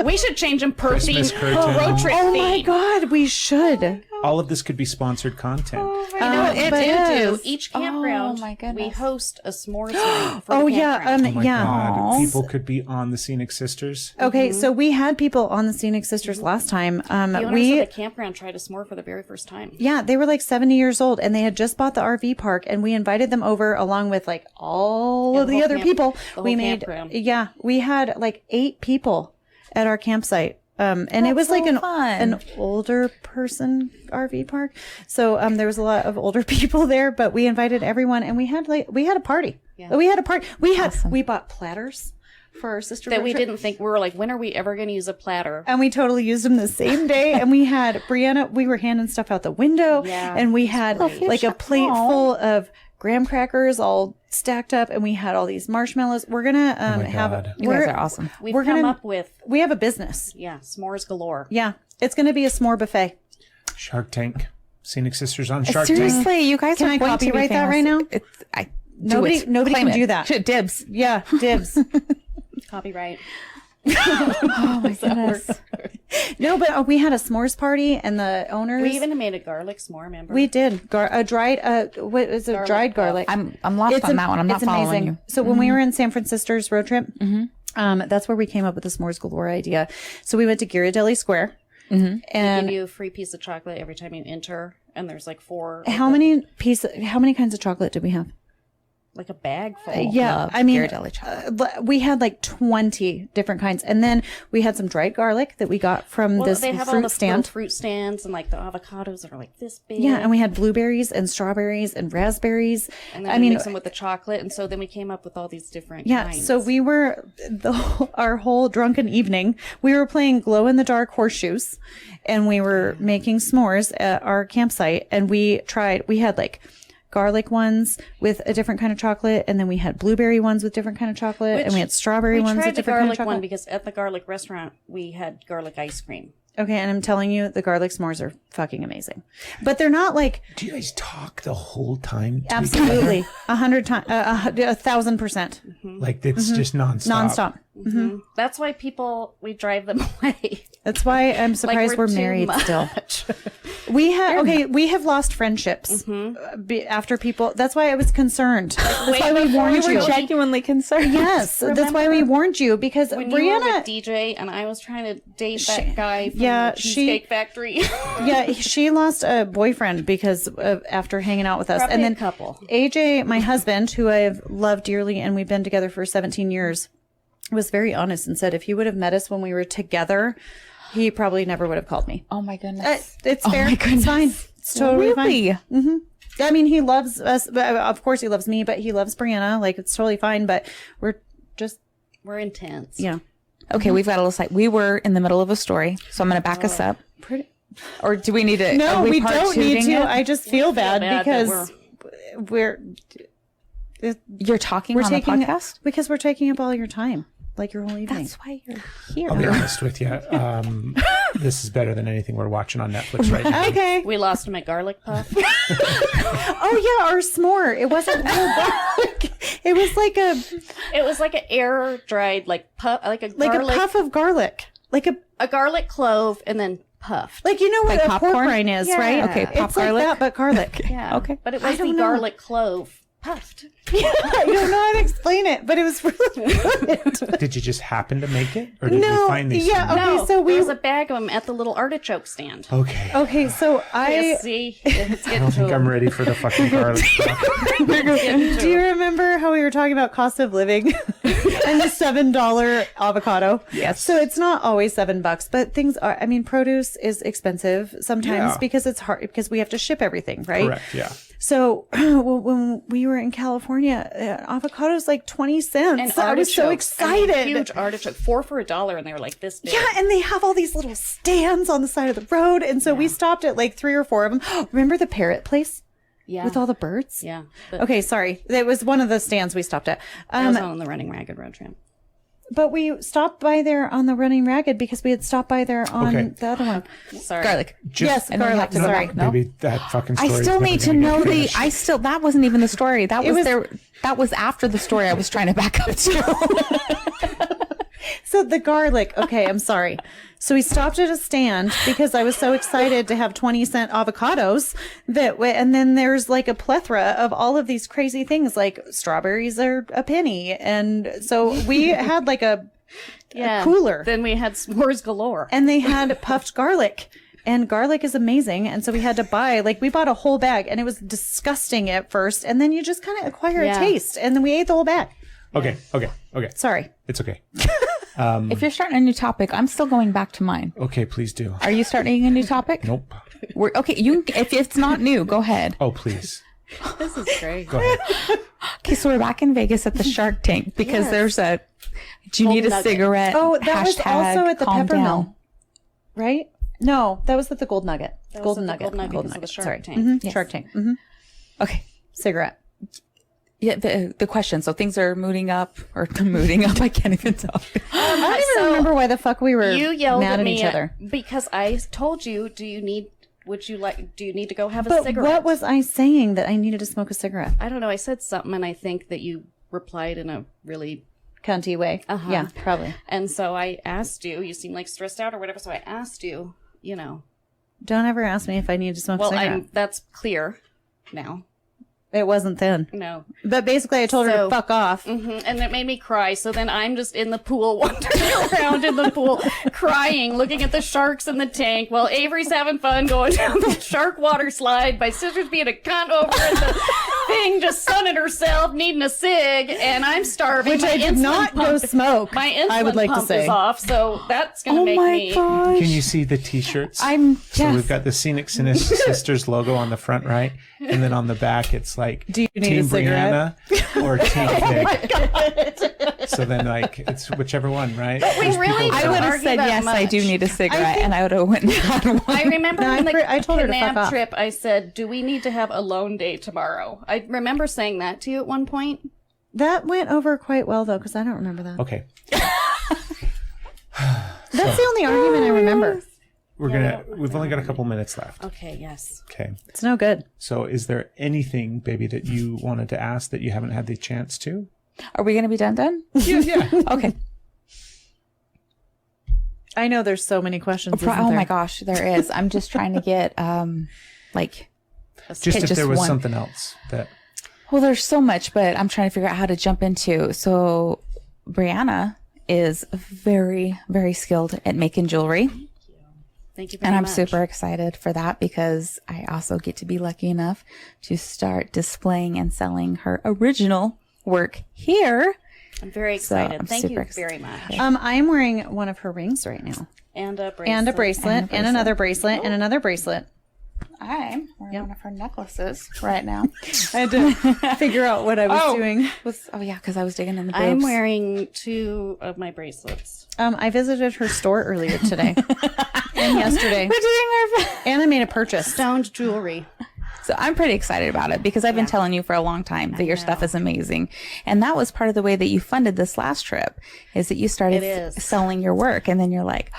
We should change them per theme. Christmas Per curtain. road trip Oh my theme. God, we should. all of this could be sponsored content. No, it but do. is. Each campground, Oh, my goodness. we host a s'mores night for Oh the yeah, campground. Oh my yeah. God. People could be on the Scenic Sisters. Okay, so we had people on the Scenic Sisters last time. The owners of We the campground tried a s'more for the very first time. yeah, they were like 70 years old, and they had just bought the RV park, and we invited them over along with like all Yeah, of the the whole other camp- people. the We whole made campground. we had like 8 people at our campsite. And it was That's like so fun. an older person RV park. So there was a lot of older people there, but we invited everyone, and we had a party. Yeah. We had a party. We bought platters for our sister That road we trip. didn't think, we were like, when are we ever going to use a platter? And we totally used them the same day. And we had Briana, we were handing stuff out the window, Yeah, and we had like a plate full of graham crackers all stacked up, and we had all these marshmallows. We're gonna have God. You guys are awesome. We've We're come gonna- up with, we have a business. s'mores galore. Yeah, it's gonna be a s'more buffet. Shark Tank. Scenic Sisters on Shark Tank. Seriously, you guys Can are I going to be copyright that right famous. now? Nobody Claim can it. do that. Shit, dibs. Yeah, dibs. Copyright. Oh my goodness. No, but we had a s'mores party, and the owners. We even made a garlic s'more, remember? We did a dried what is it? Garlic Dried puff. garlic. I'm lost on that one. I'm not it's following amazing. you. So when we were in San Francisco's road trip, that's where we came up with the s'mores galore idea. So we went to Ghirardelli Square, Give and you a free piece of chocolate every time you enter, and there's like 4. how many kinds of chocolate did we have? Like a bag full. Yeah, Love I mean, Ghirardelli chocolate. we had like 20 different kinds, and then we had some dried garlic that we got from Well, this they have all fruit the stand. little fruit stands and like the avocados that are like this big. Yeah, and we had blueberries and strawberries and raspberries. And then we mix them with the chocolate, and so then we came up with all these different kinds. So we were our whole drunken evening. We were playing glow in the dark horseshoes, and we were making s'mores at our campsite. And we had like garlic ones with a different kind of chocolate, and then we had blueberry ones with different kind of chocolate, and we had strawberry ones with tried the different kind of garlic chocolate. one because at the garlic restaurant we had garlic ice cream. Okay, and I'm telling you, the garlic s'mores are fucking amazing, but they're not like Do you guys talk the whole time? absolutely 100 times, 1,000%. Like it's just nonstop. Nonstop. That's why we drive them away. That's why I'm surprised we're too married still. much. We have lost friendships after people. That's why I was concerned. That's why we warned You you. were genuinely concerned. Yes, that's why we warned you, because When you were Briana. with DJ and I was trying to date that guy from yeah, the Cheesecake Factory. Yeah, she lost a boyfriend because of after hanging out with us, Probably and then a couple. AJ, my husband, who I've loved dearly, and we've been together for 17 years, was very honest and said if he would have met us when we were together, he probably never would have called me. Oh my goodness. It's Oh fair. my It's goodness. fine. It's totally Really? fine. I mean, he loves us. But of course, he loves me, but he loves Briana. Like, it's totally fine. But we're just, We're intense. yeah. Okay, we've got a little site. We were in the middle of a story, so I'm going to back us up. Or do we need to? No, are we part don't need twoing to. it? I just feel bad bad that because we're You're talking we're on taking the podcast. because we're taking up all your time, like your whole evening. That's why you're here. I'll be honest with you. This is better than anything we're watching on Netflix right now. Okay. We lost him at Garlic Puff. Oh yeah, our s'more. It wasn't real garlic. It was like It was like an air dried puff, like a a garlic, puff of garlic, like a garlic clove, and then puffed. like you know what Like a pork popcorn? rind is, Yeah. right? Okay, pop it's garlic. like that, but garlic. Yeah. Okay. But it I was don't the know. garlic clove puffed. I don't know how to explain it, but it was really good. Did you just happen to make it, or did you No, find these? yeah, somewhere? okay, No, so we- there was a bag of them at the little artichoke stand. Okay. Okay, so See, it's I getting don't to think I'm him. ready for the fucking garlic stuff. do you remember how we were talking about cost of living and the $7 avocado? Yes. So it's not always $7, but things are. I mean, produce is expensive sometimes Yeah. because it's hard because we have to ship everything, right? Correct. Yeah. So when we were in California, avocado's like 20 cents. And I was so artichokes. I mean, excited. huge artichoke, 4 for $1, and they were like this big. Yeah, and they have all these little stands on the side of the road. And so we stopped at like 3 or 4 of them. Remember the parrot place Yeah. with all the birds? Yeah. But Okay, sorry. It was one of the stands we stopped at. I was on the Running Ragged road trip. But we stopped by there on the Running Ragged because we had stopped by there on Okay. the other one. Sorry. Garlic. Yes, And then we garlic. have to go Sorry. back. No? Maybe that fucking story. I still need to know that was not even the story. That was that was after the story I was trying to back up to. So the garlic. Okay, I'm sorry. So we stopped at a stand because I was so excited to have 20-cent avocados and then there's like a plethora of all of these crazy things like strawberries are a penny. And so we had like a cooler. Then we had s'mores galore. And they had puffed garlic. And garlic is amazing. And so we had to buy, we bought a whole bag and it was disgusting at first. And then you just kind of acquire a taste. And then we ate the whole bag. Okay. Sorry. It's okay. If you're starting a new topic, I'm still going back to mine. Okay, please do. Are you starting a new topic? Nope. Okay, if it's not new, go ahead. Oh, please. This is great. Go ahead. Okay, so we're back in Vegas at the Shark Tank because there's do you need a Nugget. cigarette? Oh, that was Hashtag also at the calm Pepper down. Mill. Right? No, that was at the Gold Nugget. That was Golden at the Nugget. Gold Nugget Golden because of the Nugget. Shark Sorry. Tank. Yes. Shark Tank. Okay, Cigarette. Yeah, the question. So things are moving up. I can't even talk. I don't even remember why the fuck we were You yelled mad at at me each other. because I told you, do you need to go have a But cigarette? what was I saying that I needed to smoke a cigarette? I don't know. I said something, and I think that you replied in a really... Cunty way. Uh-huh. Yeah, probably. And so I asked you, you seem like stressed out or whatever, so I asked you, you know. Don't ever ask me if I need to smoke a Well, cigarette. that's clear now. It wasn't then. No. But basically, I told her to fuck off. And it made me cry. So then I'm just in the pool, wandering around in the pool, crying, looking at the sharks in the tank while Avery's having fun going down the shark water slide. My sister's being a cunt over in the thing, just sunning herself, needing a cig, and I'm starving. Which My I did insulin not go pump- smoke. My insulin I would like to pump say. is off, so that's going to make me... gosh. Can you see the T-shirts? So we've got the Scenic Sisters logo on the front right, and then on the back it's like Do you need Team a cigarette? Briana or Team Pig. So then like it's whichever one, right? we There's really people don't I would have argue said that yes. I do much. need a cigarette, and I would have went and had one. I remember No, on the I told her to fuck Canab off. trip, I said, do we need to have a loan day tomorrow? I remember saying that to you at one point. That went over quite well, though, because I don't remember that. Okay. That's the only argument I remember. We've only got a couple minutes left. Okay, yes. Okay. It's no good. So is there anything, baby, that you wanted to ask that you haven't had the chance to? Are we going to be done? Yeah. Okay. I know there's so many questions. isn't Oh there? my gosh, there is. I'm just trying to get like. Just if just there was one. something else that Well, there's so much, but I'm trying to figure out how to jump into. So, Briana is very, very skilled at making jewelry. Thank you very And I'm much. super excited for that because I also get to be lucky enough to start displaying and selling her original work here. I'm very excited. I'm Thank super you excited. very much. I'm wearing one of her rings right now. And a bracelet. And a bracelet. And another bracelet. And another bracelet. I'm wearing one of her necklaces right now. I had to figure out what I was doing. Because I was digging in the boobs. I'm wearing 2 of my bracelets. I visited her store earlier today. And yesterday. We're doing our And I made a purchase. Stoned jewelry. So I'm pretty excited about it because I've been telling you for a long time that your stuff is amazing. And that was part of the way that you funded this last trip is that you started selling your work. And then you're like,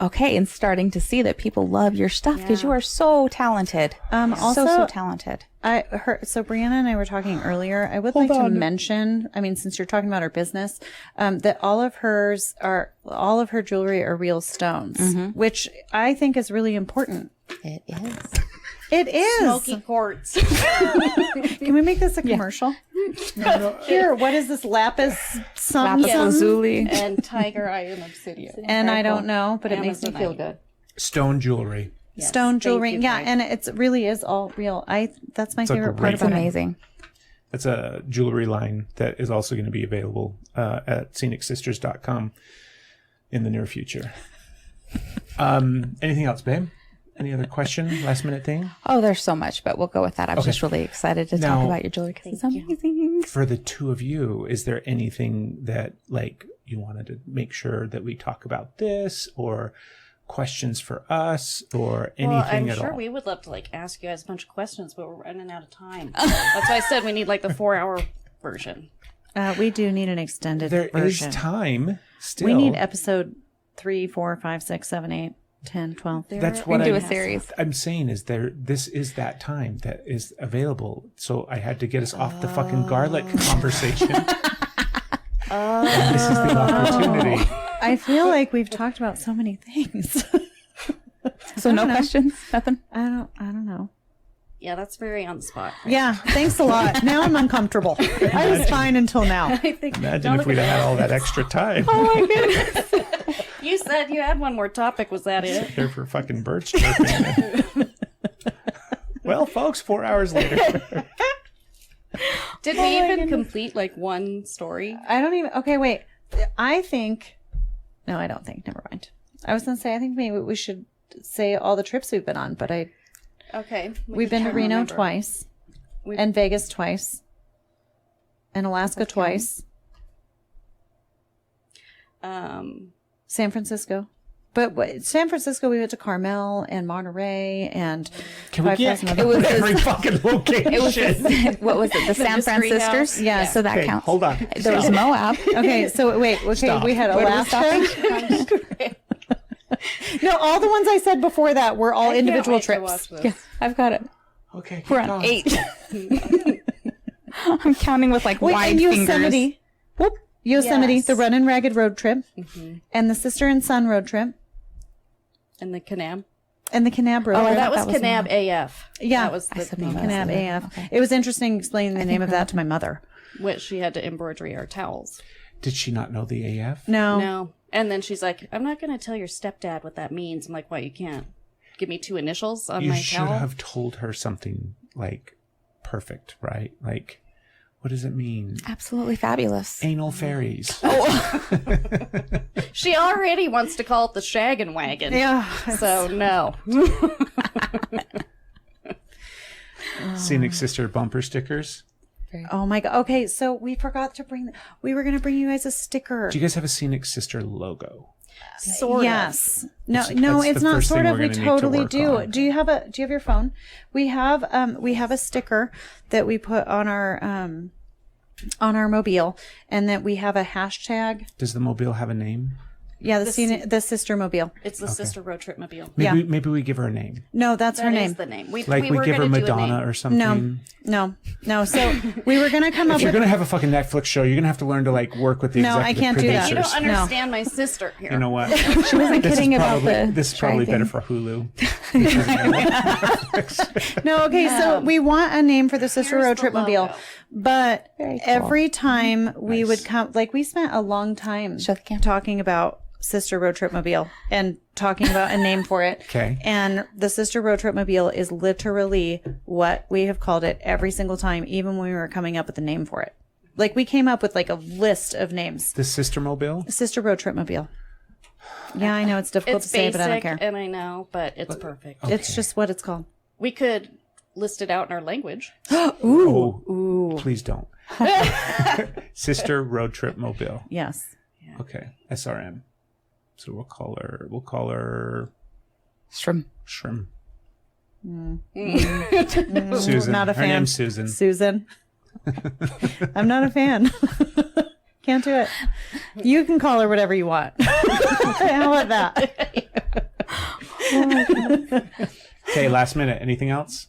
okay, and starting to see that people love your stuff because you are so talented. Also, so talented. So Brianna and I were talking earlier. I would like to mention, I mean, since you're talking about her business, that all of her jewelry are real stones, which I think is really important. It is. It is. Smoky quartz. Can we make this a commercial? Here, what is this? Lapis something? Lapis lazuli. and tiger eye and obsidian. And I don't know, but it makes me feel good. stone jewelry. Yes, Stone thank jewelry. you, Yeah, Greg. and it really is all real. That's my a favorite part great It's about it. amazing. That's a jewelry line that is also going to be available at ScenicSisters.com in the near future. Anything else, babe? Any other question? Last minute thing? Oh, there's so much, but we'll go with that. I'm just really excited to Now- talk about your jewelry because it's amazing. For the two of you, is there anything that like you wanted to make sure that we talk about this or questions for us or anything Well, I'm at sure all? we would love to like ask you guys a bunch of questions, but we're running out of time. That's why I said we need like the 4-hour version. We do need an extended There is version. time still. We need episode 3, 4, 5, 6, 7, 8, 10, 12. That's We what can do I'm, a series. I'm saying is this is that time that is available. So I had to get us off the fucking garlic conversation. And this is the opportunity. I feel like we've talked about so many things. So no questions? Nothing? I don't know. Yeah, that's very on the spot. Right? Yeah, thanks a lot. Now I'm uncomfortable. I was fine until now. I think. Imagine don't if look we'd at have had all that extra time. Oh my goodness! You said you had one more topic. Was that it? Here for fucking birds chirping. Well, folks, 4 hours later. Did we even complete like one story? I don't even. Okay, wait. I think. No, I don't think. Never mind. I was going to say, I think maybe we should say all the trips we've been on, but Okay. we've been to Reno twice, and Vegas twice, and Alaska twice, San Francisco, But San Francisco, we went to Carmel and Monterey and Can we get 5,000 other- was every fucking location? It was what was it? The San Fran Mystery House? Sisters. Yeah. So that Okay, counts. hold on. There was Moab. Okay, so wait. Okay, Stop. we had Where are we Alaska. No, all the ones I said before that were all individual trips. Yeah, I've got it. Okay, We're keep on going. 8. I'm counting with like Wait, wide and fingers. Yosemite. Whoop. Yosemite, Yes. the Run and Ragged road trip, and the Sister and Son road trip, And the Kanab. and the Kanab road Oh, I trip. thought That was was Kanab AF. Yeah. That was I the said theme. Moab. Kanab AF. It was interesting explaining the name of that to my mother. Which she had to embroidery our towels. Did she not know the AF? No. No. And then she's like, I'm not going to tell your stepdad what that means. I'm like, why? You can't give me 2 initials on You my should towel? have told her something like perfect, right? Like, what does it mean? Absolutely fabulous. Anal fairies. She already wants to call it the shaggin' wagon. Yeah. So, no. Scenic Sister bumper stickers. Oh my god. Okay, so we forgot to bring. We were gonna bring you guys a sticker. Do you guys have a Scenic Sister logo? Sort Yes. No, That's it's the not first sort thing of. we're We gonna need to totally work do. on. Do you have your phone? We have a sticker that we put on our mobile, and that we have a hashtag. Does the mobile have a name? Yeah, the Sister Mobile. of. It's the Sister Road Trip Mobile. Maybe we give her a name. No, that's her That name. is the name. We Like we were give her gonna do a Madonna name. or something. No. So we were gonna come If up you're with. gonna have a fucking Netflix show, you're gonna have to learn to like work with the No, I executive can't do that. You producers. don't understand my sister here. You know what? She wasn't kidding about the This is probably driving. better for Hulu. No, okay, so we want a name for the Sister Here's Road the Trip Mobile, logo. but Very cool. every time we would come, like we spent a long time Show the camera. talking about Sister Road Trip Mobile and talking about a name for it. Okay. And the Sister Road Trip Mobile is literally what we have called it every single time, even when we were coming up with a name for it. Like we came up with like a list of names. The Sister Mobile. Sister Road Trip Mobile. Yeah, I know it's difficult It's to say, basic, but I don't care. and I know, but it's perfect. It's just what it's called. We could list it out in our language. Ooh. Please don't. Sister Road Trip Mobile. Yes. Okay. SRM. So we'll call her Shrimp. Shrim. Mm. Susan. Not a Her fan. name's Susan. Susan. I'm not a fan. Can't do it. You can call her whatever you want. How about that? Okay, last minute. Anything else?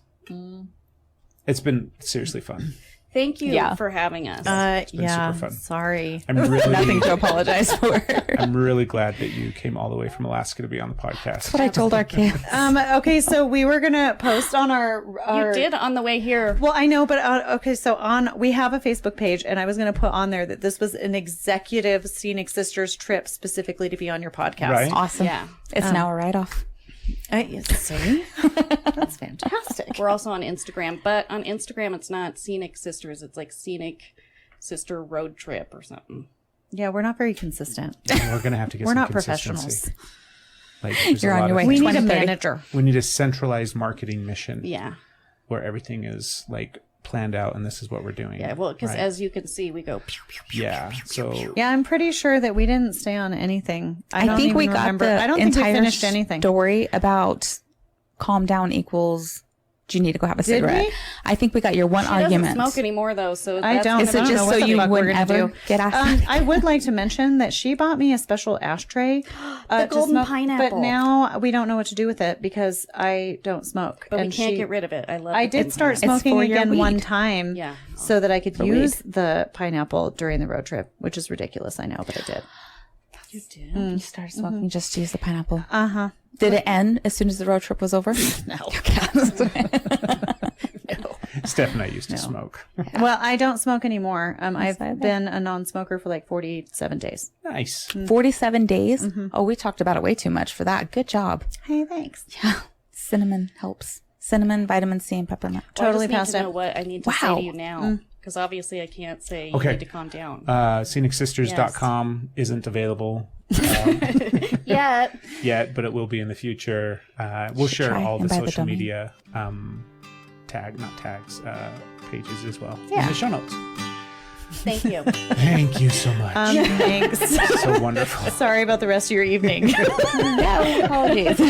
It's been seriously fun. Thank you Yeah. for having us. been Yeah. super fun. Sorry. I'm really, Nothing to apologize for. I'm really glad that you came all the way from Alaska to be on the podcast. What I told our kids. Okay, so we were gonna post on our you did on the way here. Well, I know, but okay, so we have a Facebook page, and I was going to put on there that this was an executive Scenic Sisters trip specifically to be on your podcast. Right. Awesome. Yeah. It's now a write-off. See? That's fantastic. We're also on Instagram, but on Instagram it's not Scenic Sisters. It's like Scenic Sister Road Trip or something. Yeah, we're not very consistent. We're gonna have to get We're some not consistency. professionals. Like, there's You're a on lot your of way. We need a 2030. manager. We need a centralized marketing mission Yeah. where everything is like planned out, and this is what we're doing. Yeah. Well, because right? as you can see, we go pew, pew, pew. yeah. So Yeah, I'm pretty sure that we didn't stay on anything. I don't think even we got remember. the I don't think we entire finished anything. story about calm down equals do you need to go have a Did cigarette? we? I think we got your one She argument. doesn't smoke anymore though, so I that's don't. gonna Is it be- I don't just know so what the you fuck we're wouldn't gonna ever do. get asked? I would like to mention that she bought me a special ashtray. The to golden smoke, pineapple. But now we don't know what to do with it because I don't smoke. But we and can't get rid of it. I love. I the did golden start pineapple. smoking for your again one weed. time, Yeah. so that I could For use the pineapple during the road trip, which is ridiculous. I know, but I did. You did. You started smoking just to use the pineapple. Uh huh. Did it end as soon as the road trip was over? No. Steph and I used to smoke. Well, I don't smoke anymore. I've either. been a non-smoker for like 47 days. Nice. 47 days? Oh, we talked about it way too much for that. Good job. Hey, thanks. Yeah. Cinnamon helps. Cinnamon, vitamin C, and peppermint. Totally Well, I past just need to it. know what I need to say Wow. to you now, because obviously I can't say you Okay. need to calm down. ScenicSisters.com isn't available Yeah. yet, but it will be in the future. We'll share try all the and buy the social domain. media pages as well in Yeah. the show notes. Thank you. Thank you so much. Thanks. So wonderful. Sorry about the rest of your evening. No apologies.